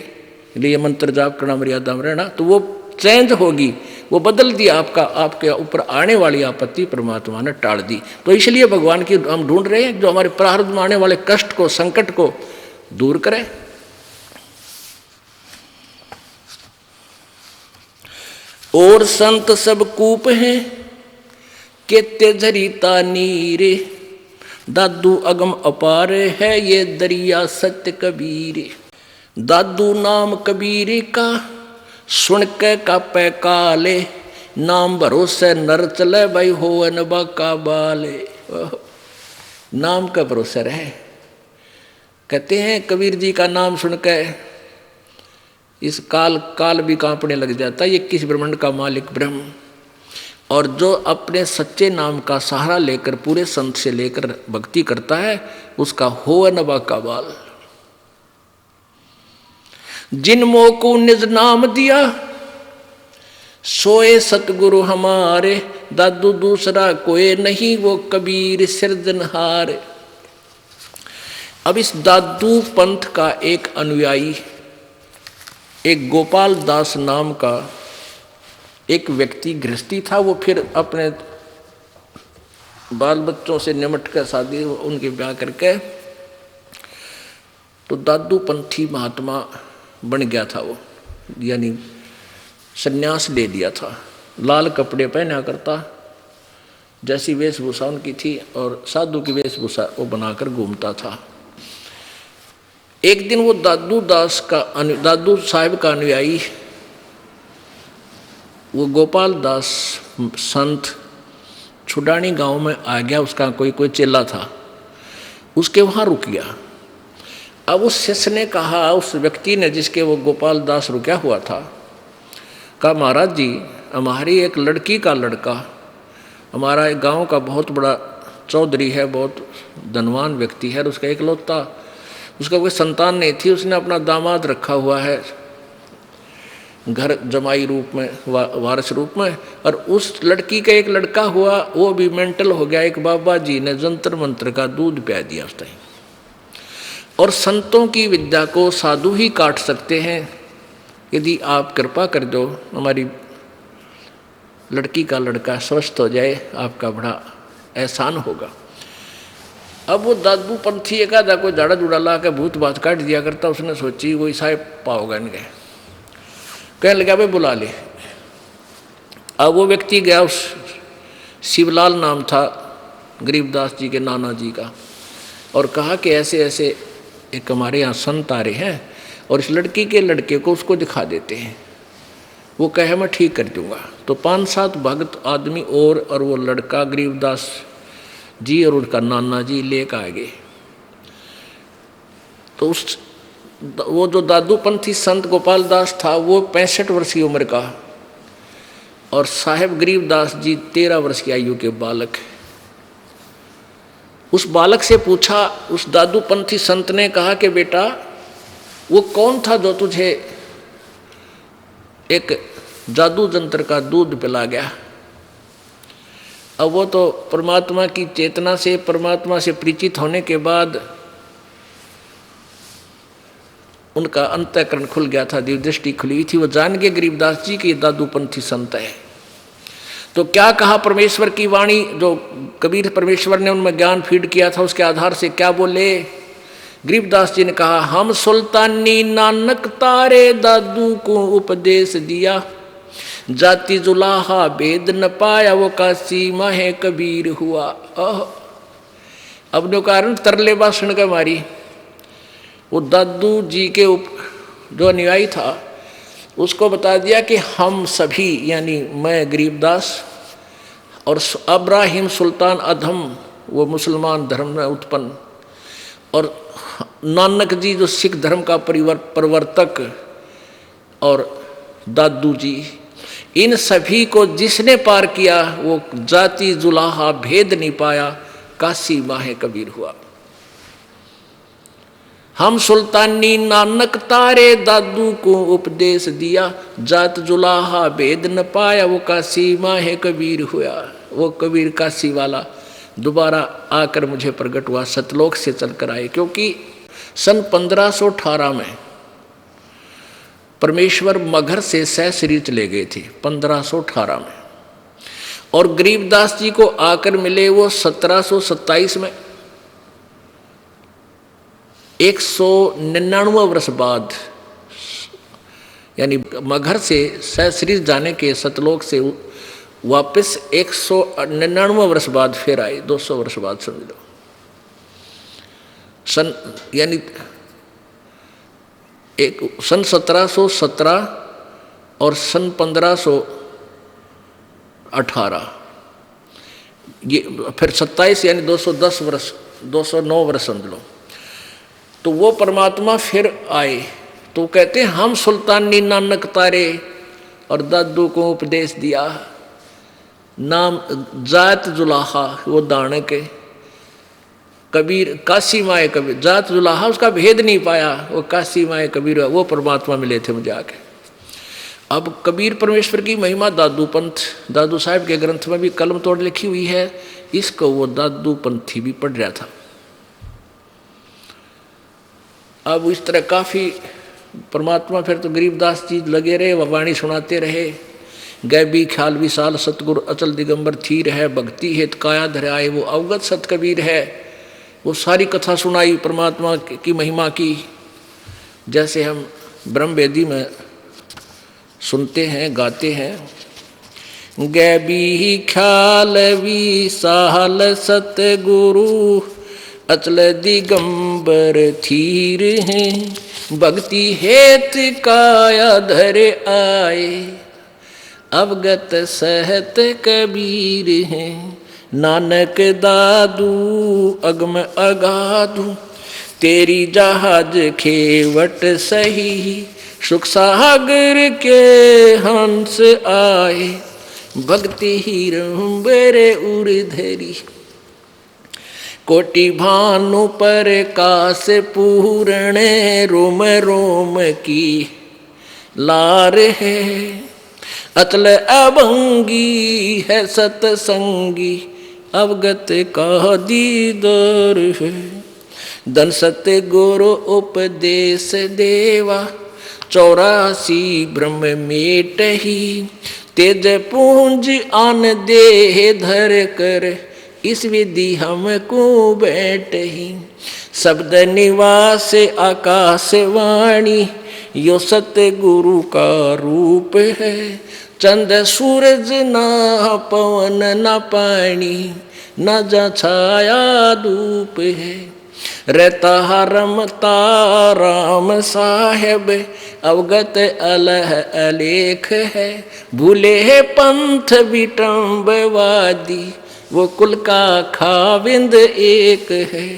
इसलिए मंत्र जाप करना, मर्यादा में रहना, तो वो चेंज होगी, वो बदल दिया आपका, आपके ऊपर आने वाली आपत्ति परमात्मा ने टाल दी। तो इसलिए भगवान की हम ढूंढ रहे हैं जो हमारे प्रारब्ध में आने वाले कष्ट को, संकट को दूर करे। और संत सब कूप हैं केते झरीता नीरे, दादू अगम अपार है ये दरिया सत्य कबीरे। दादू नाम कबीर का सुन के कापे काले, नाम भरोसे नर चले भाई हो अनबा का बाले। नाम का भरोसा रहे, कहते हैं कबीर जी का नाम सुन के इस काल भी कांपने लग जाता है, ये किस ब्रह्मांड का मालिक ब्रह्म। और जो अपने सच्चे नाम का सहारा लेकर पूरे संत से लेकर भक्ति करता है, उसका हो अनबा का बाल। जिन मोह को निज नाम दिया सोए सतगुरु हमारे, दादू दूसरा कोई नहीं वो कबीर सिरजनहार। अब इस दादू पंथ का एक अनुयायी, एक गोपाल दास नाम का एक व्यक्ति गृहस्थी था, वो फिर अपने बाल बच्चों से निमट कर शादी उनके ब्याह करके तो दादू पंथी महात्मा बन गया था वो, यानी सन्यास ले लिया था। लाल कपड़े पहना करता, जैसी वेशभूषा उनकी थी, और साधु की वेशभूषा वो बनाकर घूमता था। एक दिन वो दादू साहिब का अनुयायी, वो गोपाल दास संत छुडानी गांव में आ गया, उसका कोई चेला था, उसके वहाँ रुक गया। अब उस शिष्य ने कहा, उस व्यक्ति ने जिसके वो गोपाल दास रुका हुआ था, कहा महाराज जी हमारी एक लड़की का लड़का, हमारा एक गांव का बहुत बड़ा चौधरी है, बहुत धनवान व्यक्ति है, उसका इकलौता, उसका कोई संतान नहीं थी, उसने अपना दामाद रखा हुआ है घर जमाई रूप में, वारस रूप में, और उस लड़की का एक लड़का हुआ, वो भी मेंटल हो गया। एक बाबा जी ने जंतर मंत्र का दूध पिया दिया उस टाइम। और संतों की विद्या को साधु ही काट सकते हैं, यदि आप कृपा कर दो हमारी लड़की का लड़का स्वस्थ हो जाए, आपका बड़ा एहसान होगा। अब वो दादू पंथी एक आधा कोई झाड़ा जुड़ा ला के भूत बात काट दिया करता, उसने सोची वही साहेब पाओगा इनके, कहने लगा भाई बुला ले। अब वो व्यक्ति गया, उस शिवलाल नाम था गरीबदास जी के नाना जी का, और कहा कि ऐसे ऐसे एक हमारे यहाँ संत आ रहे हैं और इस लड़की के लड़के को उसको दिखा देते हैं। वो कहे मैं ठीक कर दूंगा। तो 5-7 भक्त आदमी और वो लड़का गरीबदास जी और उनका नाना जी लेकर आ गए। तो वो जो दादूपंथी संत गोपाल दास था वो 65 वर्ष की उम्र का, और साहेब गरीबदास जी 13 वर्ष की आयु के बालक। उस बालक से पूछा, उस दादूपंथी संत ने कहा कि बेटा वो कौन था जो तुझे एक जादू जंत्र का दूध पिला गया? अब वो तो परमात्मा की चेतना से, परमात्मा से परिचित होने के बाद उनका अंतःकरण खुल गया था, दिव्य दृष्टि खुली थी, वो जान गए गरीबदास जी की दादूपंथी संत है। तो क्या कहा परमेश्वर की वाणी, जो कबीर परमेश्वर ने उनमें ज्ञान फीड किया था, उसके आधार से क्या बोले? गरीबदास जी ने कहा, हम सुल्तानी नानक तारे दादू को उपदेश दिया, जाति जुलाहा भेद न पाया वो काशी माहे कबीर हुआ। अब जो कारण तरले भाषण का मारी वो दादू जी के जो अनुयायी था उसको बता दिया कि हम सभी यानी मैं गरीबदास और अब्राहिम सुल्तान अधम वो मुसलमान धर्म में उत्पन्न और नानक जी जो सिख धर्म का प्रवर्तक और दादू जी, इन सभी को जिसने पार किया वो जाति जुलाहा भेद नहीं पाया, काशी माहे कबीर हुआ। हम सुल्तानी नानक तारे दादू को उपदेश दिया, जात जुलाहा भेद न पाया वो काशी माहे कबीर हुआ। वो कबीर काशी वाला दोबारा आकर मुझे प्रकट हुआ, सतलोक से चलकर आए। क्योंकि सन 1518 में परमेश्वर मगहर से सहस्री चले गए थे 1518 में, और गरीबदास जी को आकर मिले वो 1727 में। 199 वर्ष बाद यानी मगहर से सहस्री जाने के सतलोक से वापस 199 वर्ष बाद फिर आए, 200 वर्ष बाद समझ लो। सन यानी सन 1717 और सन 1518 ये फिर 27 यानी 210 वर्ष 209 वर्ष समझ लो। तो वो परमात्मा फिर आए तो कहते हैं हम सुल्तानी नानक तारे और दादू को उपदेश दिया, नाम जात जुलाहा वो दानक कबीर काशी माए कबीर, जात जुलाहा उसका भेद नहीं पाया, वो काशी माए कबीर वो परमात्मा मिले थे मुझे आके। अब कबीर परमेश्वर की महिमा दादू पंथ, दादू साहब के ग्रंथ में भी कलम तोड़ लिखी हुई है, इसको वो दादू पंथी भी पढ़ रहा था। अब इस तरह काफ़ी परमात्मा फिर तो गरीबदास जी लगे रहे, वह वाणी सुनाते रहे। गैबी ख्याल विशाल सतगुरु अचल दिगंबर थीर है, भक्ति हेत काया धराए वो अवगत सत कबीर है। वो सारी कथा सुनाई परमात्मा की महिमा की, जैसे हम ब्रह्म वेदी में सुनते हैं गाते हैं। गैबी ख्याल विशाल सतगुरु अचल दिगंबर थीर हैं, भक्ति हेत काया धरे आए अवगत सहत कबीर हैं। नानक दादू अगम अगाधू तेरी जहाज खेवट सही, सुख सागर के हंस आए भक्ति ही रंबरे उर्धरी। कोटि भानु पर कास पूर्ण रोम रोम की लार है, अतल अभंगी है सतसंगी अवगत का दीदार है। धन सत्य गुरु उपदेश देवा 84 ब्रह्म मेट ही, तेज पूंज आन देह धर कर इस विधि हमको बैठ ही। शब्द निवास आकाश वाणी यो सत्य गुरु का रूप है, चंद सूरज ना पवन ना पानी न जा छाया धूप है। रहता रमता राम साहेब अवगत अलह अलेख है, भूले है पंथ विटम्बवादी वो कुल का खाविंद एक है।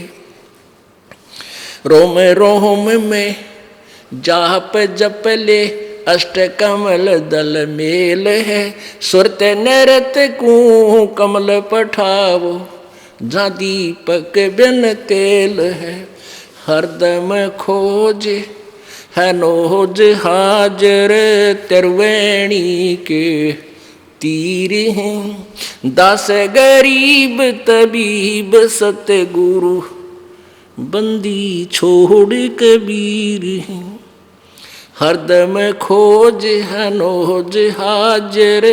रोम रोम में जाप जप ले अष्ट कमल दल मेल है, सुरत नरत को कमल पठावो जहाँ दीपक बिन तेल है। हरदम खोज है नोज हाजर तिरवेणी के तीर हैं, दास गरीब तबीब सतगुरु बंदी छोड़ कबीर हैं। हरदम खोज है नोज हाजर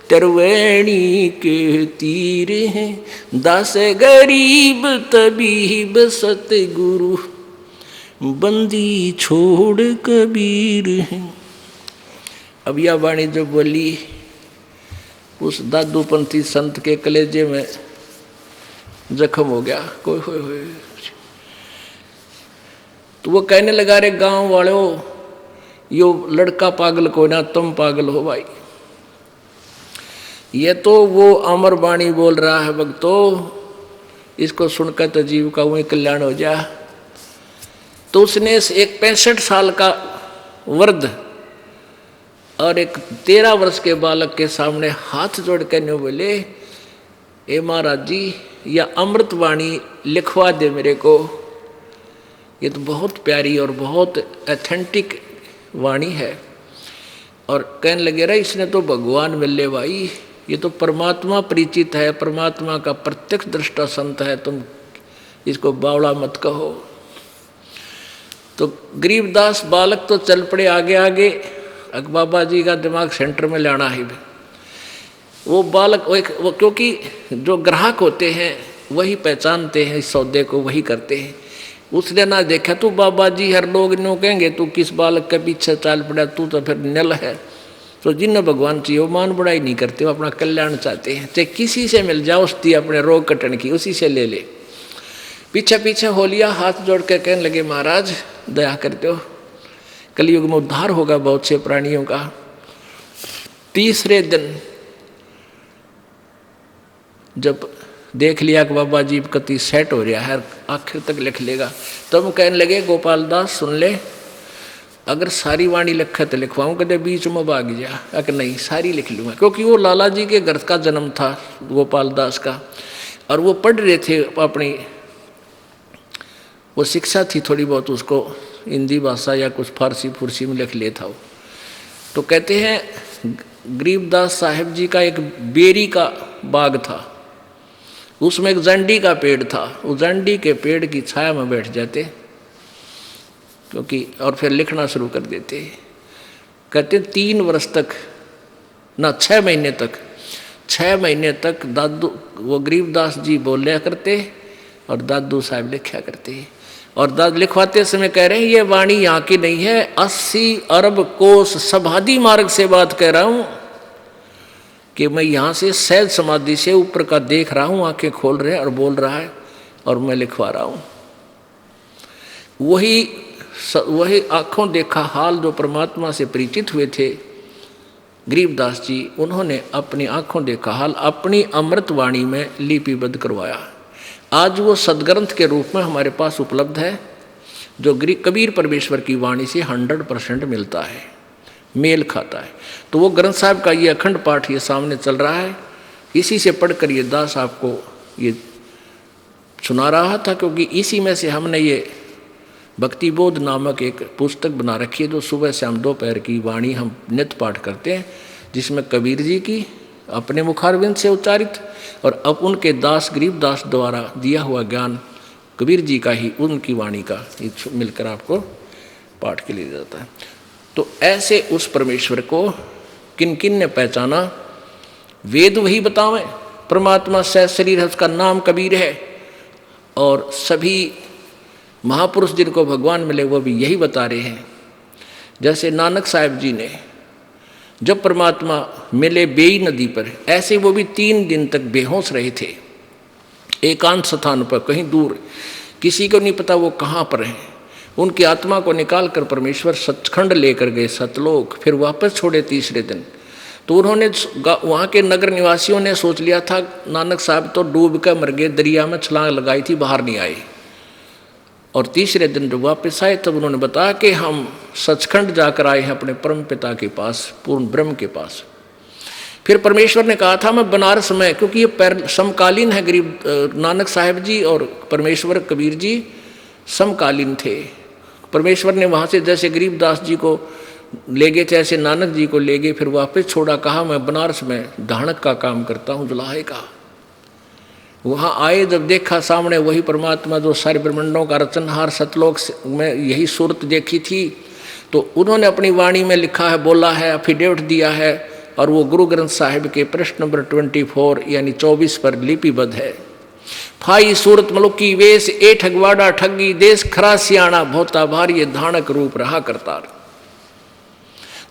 तिरवेणी के तीर हैं, दास गरीब तबीब सतगुरु बंदी छोड़ कबीर हैं। अब यह वाणी जो बोली उस दादूपंथी संत के कलेजे में जख्म हो गया। कोई हो तो वो कहने लगा, रे गांव वालों, यो लड़का पागल को ना, तुम पागल हो भाई। ये तो वो अमर वाणी बोल रहा है भक्तों, इसको सुनकर तो जीव का वही कल्याण हो जा। तो उसने एक 65 साल का वृद्ध और एक 13 वर्ष के बालक के सामने हाथ जोड़ कर न्यू बोले, ए महाराज जी, या अमृत वाणी लिखवा दे मेरे को। ये तो बहुत प्यारी और बहुत ऑथेंटिक वाणी है। और कहने लगे, रे इसने तो भगवान मिले भाई, ये तो परमात्मा परिचित है, परमात्मा का प्रत्यक्ष दृष्टा संत है, तुम इसको बावड़ा मत कहो। तो गरीबदास बालक तो चल पड़े आगे आगे, बाबा जी का दिमाग सेंटर में लाना है। वो बालक वो क्योंकि जो ग्राहक होते हैं वही पहचानते हैं इस सौदे को, वही करते हैं। उसने ना देखा तो बाबा जी हर लोग नो कहेंगे तू किस बालक के पीछे चाल पड़ा, तू तो फिर नल है। तो जिन्हें भगवान चाहिए वो मान बुराई नहीं करते, वो अपना कल्याण चाहते हैं। चाहे किसी से मिल जाओ उसकी अपने रोग कटन की, उसी से ले ले। पीछे पीछे हो लिया, हाथ जोड़ के कहने लगे, महाराज दया करते हो, कलयुग में उद्धार होगा बहुत से प्राणियों का। तीसरे दिन जब देख लिया कि बाबा जी कति सेट हो रहा है, आखिर तक लिख लेगा, तब कहने लगे, गोपाल दास सुन ले, अगर सारी वाणी लिखा तो लिखवाऊँ, कदे बीच में भाग जा। अगर नहीं, सारी लिख लूँगा। क्योंकि वो लाला जी के घर का जन्म था गोपाल दास का, और वो पढ़ रहे थे अपनी, वो शिक्षा थी थोड़ी बहुत उसको, हिंदी भाषा या कुछ फारसी फुरसी में लिख लेता हो। तो कहते हैं गरीबदास साहिब जी का एक बेरी का बाग था, उसमें एक जंडी का पेड़ था। उस जंडी के पेड़ की छाया में बैठ जाते क्योंकि, और फिर लिखना शुरू कर देते। कहते 3 वर्ष तक ना 6 महीने तक, 6 महीने तक दादू वो गरीबदास जी बोलिया करते और दादू साहब लिखा करते। और दाद लिखवाते समय कह रहे हैं, ये वाणी यहाँ की नहीं है, 80 अरब कोस समाधि मार्ग से बात कह रहा हूँ कि मैं यहाँ से सहज समाधि से ऊपर का देख रहा हूँ, आंखें खोल रहे हैं और बोल रहा है और मैं लिखवा रहा हूँ। वही आंखों देखा हाल जो परमात्मा से परिचित हुए थे गरीबदास जी, उन्होंने अपनी आंखों देखा हाल अपनी अमृत वाणी में लिपिबद्ध करवाया। आज वो सदग्रंथ के रूप में हमारे पास उपलब्ध है, जो कबीर परमेश्वर की वाणी से 100% मिलता है, मेल खाता है। तो वो ग्रंथ साहब का ये अखंड पाठ ये सामने चल रहा है, इसी से पढ़कर ये दास आपको ये सुना रहा था, क्योंकि इसी में से हमने ये भक्तिबोध नामक एक पुस्तक बना रखी है, जो सुबह शाम दोपहर की वाणी हम नित्य पाठ करते हैं, जिसमें कबीर जी की अपने मुखारविंद से उच्चारित और अब उनके दास गरीबदास द्वारा दिया हुआ ज्ञान कबीर जी का ही, उनकी वाणी का मिलकर आपको पाठ के लिए जाता है। तो ऐसे उस परमेश्वर को किन किन ने पहचाना, वेद वही बतावें, परमात्मा सह शरीर है, उसका नाम कबीर है, और सभी महापुरुष जिनको भगवान मिले वो भी यही बता रहे हैं। जैसे नानक साहब जी ने जब परमात्मा मिले बेई नदी पर, ऐसे वो भी 3 दिन तक बेहोश रहे थे, एकांत स्थान पर कहीं दूर, किसी को नहीं पता वो कहाँ पर हैं। उनकी आत्मा को निकाल कर परमेश्वर सचखंड लेकर गए सतलोक, फिर वापस छोड़े तीसरे दिन। तो उन्होंने वहाँ के नगर निवासियों ने सोच लिया था नानक साहब तो डूब कर मर गए, दरिया में छलांग लगाई थी, बाहर नहीं आए। और तीसरे दिन जब वापस आए तब उन्होंने बताया कि हम सचखंड जाकर आए हैं अपने परम पिता के पास, पूर्ण ब्रह्म के पास। फिर परमेश्वर ने कहा था मैं बनारस में, क्योंकि ये समकालीन है, गरीब नानक साहब जी और परमेश्वर कबीर जी समकालीन थे। परमेश्वर ने वहाँ से जैसे गरीबदास जी को ले गए थे ऐसे नानक जी को ले गए, फिर वापस छोड़ा, कहा मैं बनारस में धाणक का काम करता हूँ, जुलाहे का। वहाँ आए जब देखा सामने वही परमात्मा जो सारे ब्रह्मांडों का रचनहार सतलोक में यही सूरत देखी थी, तो उन्होंने अपनी वाणी में लिखा है, बोला है, एफिडेविट दिया है, और वो गुरु ग्रंथ साहिब के प्रश्न नंबर 24 यानी 24 पर लिपिबद्ध है। फाई सूरत मलुकी वेश ए ठगवाड़ा ठगी, देश खरा सियाणा भोता भारी धानक रूप रहा करतार।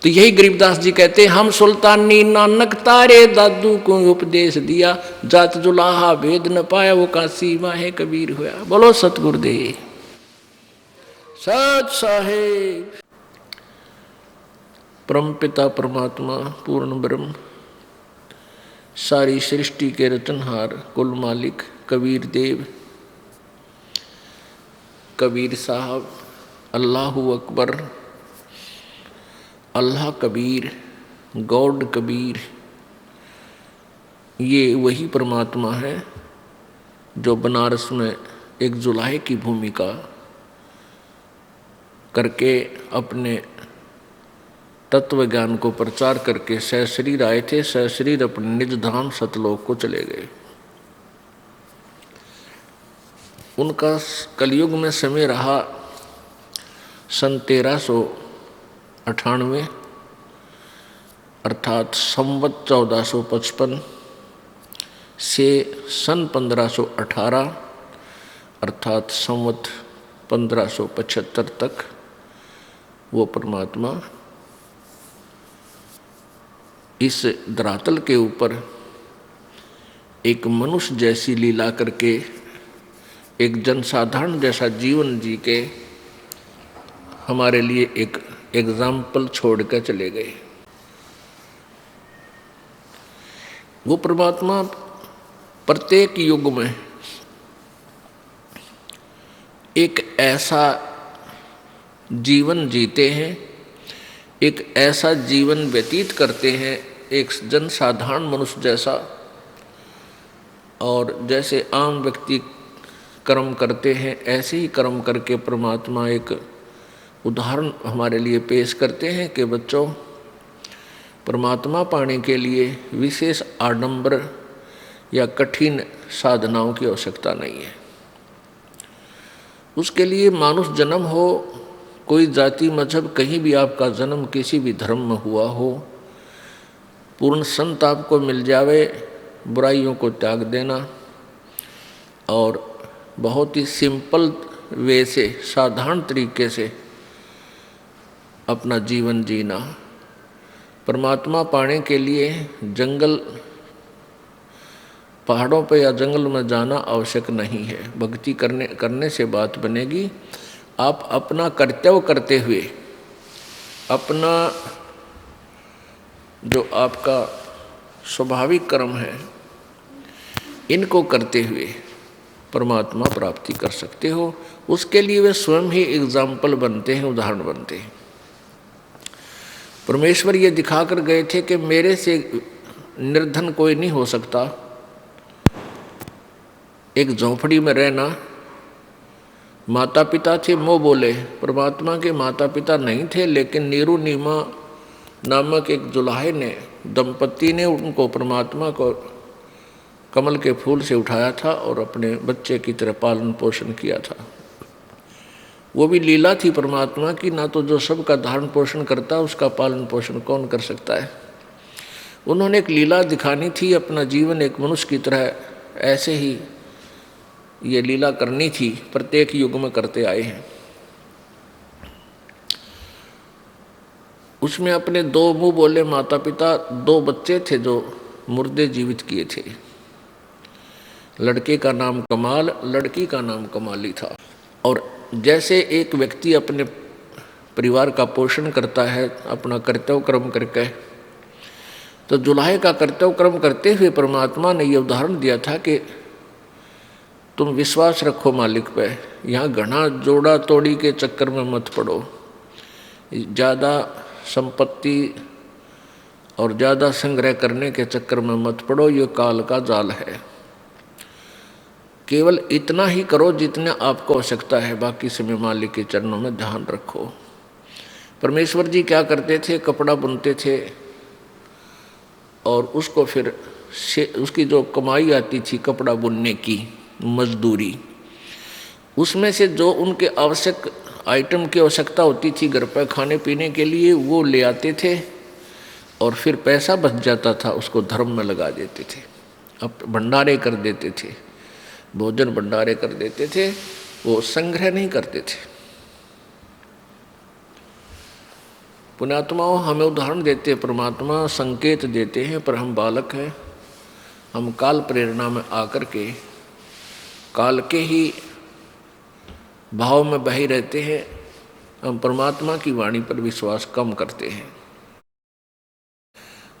तो यही गरीबदास जी कहते हैं, हम सुल्तानी नानक तारे दादू को उपदेश दिया, जात जुलाहा भेद न पाया वो काशी माहे कबीर हुआ। बोलो सतगुरुदेव सत साहेब। परमपिता परमात्मा पूर्ण ब्रह्म सारी सृष्टि के रचनहार कुल मालिक कबीर देव, कबीर साहब, अल्लाहू अकबर, अल्लाह कबीर, गॉड कबीर, ये वही परमात्मा है जो बनारस में एक जुलाहे की भूमिका करके अपने तत्व ज्ञान को प्रचार करके सशरीर आए थे, सशरीर अपने निज धाम सतलोक को चले गए। उनका कलयुग में समय रहा सन 1398 अर्थात संवत 1455 से सन 1518 अर्थात संवत 1575 तक वो परमात्मा इस धरातल के ऊपर एक मनुष्य जैसी लीला करके एक जनसाधारण जैसा जीवन जी के हमारे लिए एक एग्जाम्पल छोड़कर चले गए। वो परमात्मा प्रत्येक युग में एक ऐसा जीवन जीते हैं, एक ऐसा जीवन व्यतीत करते हैं, एक जनसाधारण मनुष्य जैसा, और जैसे आम व्यक्ति कर्म करते हैं ऐसे ही कर्म करके परमात्मा एक उदाहरण हमारे लिए पेश करते हैं कि बच्चों, परमात्मा पाने के लिए विशेष आडंबर या कठिन साधनाओं की आवश्यकता नहीं है। उसके लिए मानुष जन्म हो, कोई जाति मजहब कहीं भी आपका जन्म किसी भी धर्म में हुआ हो, पूर्ण संत आपको मिल जावे, बुराइयों को त्याग देना और बहुत ही सिंपल वे से साधारण तरीके से अपना जीवन जीना। परमात्मा पाने के लिए जंगल पहाड़ों पर या जंगल में जाना आवश्यक नहीं है। भक्ति करने से बात बनेगी। आप अपना कर्तव्य करते हुए, अपना जो आपका स्वाभाविक कर्म है, इनको करते हुए परमात्मा प्राप्ति कर सकते हो। उसके लिए वे स्वयं ही एग्जाम्पल बनते हैं, उदाहरण बनते हैं। परमेश्वर ये दिखाकर गए थे कि मेरे से निर्धन कोई नहीं हो सकता। एक झोंपड़ी में रहना, माता पिता थे मोह बोले, परमात्मा के माता पिता नहीं थे, लेकिन नीरू नीमा नामक एक जुलाहे ने, दंपति ने उनको परमात्मा को कमल के फूल से उठाया था और अपने बच्चे की तरह पालन पोषण किया था। वो भी लीला थी परमात्मा की, ना तो जो सबका धारण पोषण करता उसका पालन पोषण कौन कर सकता है। उन्होंने एक लीला दिखानी थी, अपना जीवन एक मनुष्य की तरह ऐसे ही ये लीला करनी थी, प्रत्येक युग में करते आए हैं। उसमें अपने दो मुंह बोले माता पिता, दो बच्चे थे जो मुर्दे जीवित किए थे। लड़के का नाम कमाल, लड़की का नाम कमाली था। और जैसे एक व्यक्ति अपने परिवार का पोषण करता है अपना कर्तव्य कर्म करके, तो जुलाहे का कर्तव्य कर्म करते हुए परमात्मा ने ये उदाहरण दिया था कि तुम विश्वास रखो मालिक पे, यहाँ घना जोड़ा तोड़ी के चक्कर में मत पड़ो, ज़्यादा संपत्ति और ज़्यादा संग्रह करने के चक्कर में मत पड़ो, ये काल का जाल है। केवल इतना ही करो जितना आपको आवश्यकता है, बाकी समय मालिक के चरणों में ध्यान रखो। परमेश्वर जी क्या करते थे, कपड़ा बुनते थे और उसको फिर उसकी जो कमाई आती थी कपड़ा बुनने की मजदूरी, उसमें से जो उनके आवश्यक आइटम की आवश्यकता होती थी घर पर खाने पीने के लिए, वो ले आते थे और फिर पैसा बच जाता था उसको धर्म में लगा देते थे, अब भंडारे कर देते थे, भोजन भंडारे कर देते थे, वो संग्रह नहीं करते थे। पुण्यात्माओं हमें उदाहरण देते हैं, परमात्मा संकेत देते हैं, पर हम बालक हैं। हम काल प्रेरणा में आकर के काल के ही भाव में बहे रहते हैं। हम परमात्मा की वाणी पर विश्वास कम करते हैं।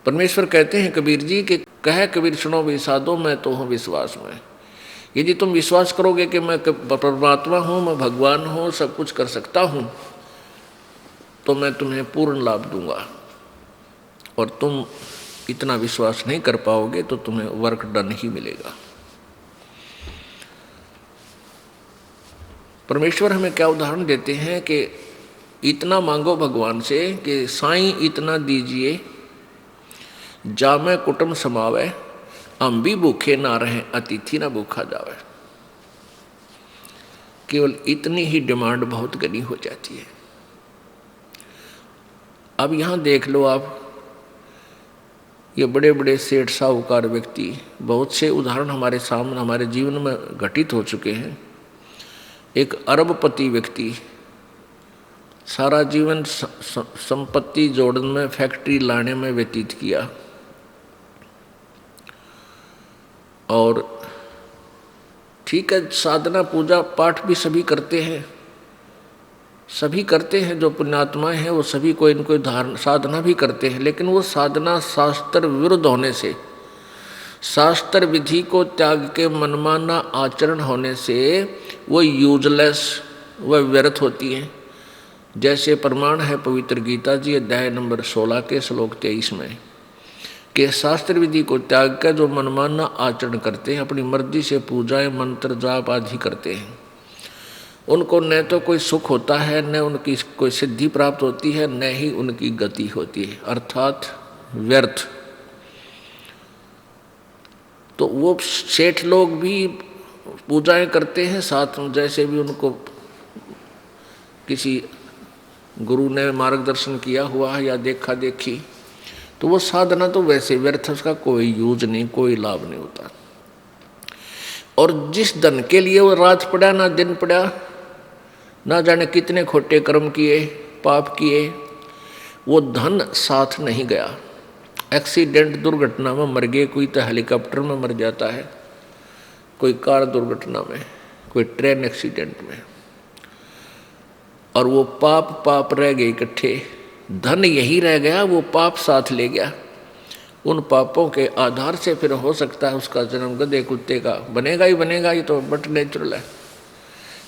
परमेश्वर कहते हैं कबीर जी कि कह कबीर सुनो विषादो, मैं तो हूँ विश्वास में। यदि तुम विश्वास करोगे कि मैं परमात्मा हूँ, मैं भगवान हूँ, सब कुछ कर सकता हूँ, तो मैं तुम्हें पूर्ण लाभ दूंगा। और तुम इतना विश्वास नहीं कर पाओगे तो तुम्हें वर्क डन ही मिलेगा। परमेश्वर हमें क्या उदाहरण देते हैं कि इतना मांगो भगवान से कि साईं इतना दीजिए, जामे कुटुंब समावे, हम भी भूखे ना रहें, अतिथि ना भूखा जावे। केवल इतनी ही डिमांड बहुत घनी हो जाती है। अब यहाँ देख लो आप, ये बड़े बड़े सेठ साहूकार व्यक्ति, बहुत से उदाहरण हमारे सामने हमारे जीवन में घटित हो चुके हैं। एक अरबपति व्यक्ति सारा जीवन संपत्ति जोड़ने में, फैक्ट्री लाने में व्यतीत किया, और ठीक है साधना पूजा पाठ भी सभी करते हैं, सभी करते हैं, जो पुण्यात्माएं हैं वो सभी कोई न कोई साधना भी करते हैं। लेकिन वो साधना शास्त्र विरुद्ध होने से, शास्त्र विधि को त्याग के मनमाना आचरण होने से वो यूजलेस, वह व्यर्थ होती हैं। जैसे प्रमाण है पवित्र गीता जी अध्याय नंबर 16 के श्लोक 23 में कि शास्त्र विधि को त्याग कर जो मनमाना आचरण करते हैं, अपनी मर्जी से पूजाएं मंत्र जाप आदि करते हैं, उनको न तो कोई सुख होता है, न उनकी कोई सिद्धि प्राप्त होती है, न ही उनकी गति होती है, अर्थात व्यर्थ। तो वो सेठ लोग भी पूजाएं करते हैं, साथ में जैसे भी उनको किसी गुरु ने मार्गदर्शन किया हुआ है या देखा देखी, तो वो साधना तो वैसे व्यर्थ, उसका कोई यूज नहीं, कोई लाभ नहीं होता। और जिस धन के लिए वो रात पड़ा ना दिन पड़ा, ना जाने कितने खोटे कर्म किए, पाप किए, वो धन साथ नहीं गया। एक्सीडेंट दुर्घटना में मर गए, कोई तो हेलीकॉप्टर में मर जाता है, कोई कार दुर्घटना में, कोई ट्रेन एक्सीडेंट में, और वो पाप रह गए इकट्ठे, धन यही रह गया, वो पाप साथ ले गया। उन पापों के आधार से फिर हो सकता है उसका जन्म गधे कुत्ते का बनेगा ही बनेगा, ये तो बट नेचुरल है।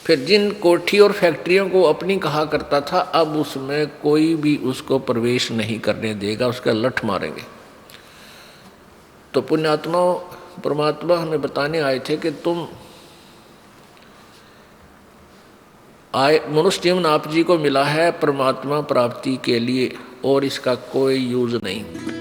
फिर जिन कोठी और फैक्ट्रियों को अपनी कहा करता था, अब उसमें कोई भी उसको प्रवेश नहीं करने देगा, उसका लठ मारेंगे। तो पुण्यात्मा परमात्मा हमें बताने आए थे कि तुम मनुष्य जीवन आप जी को मिला है परमात्मा प्राप्ति के लिए, और इसका कोई यूज नहीं।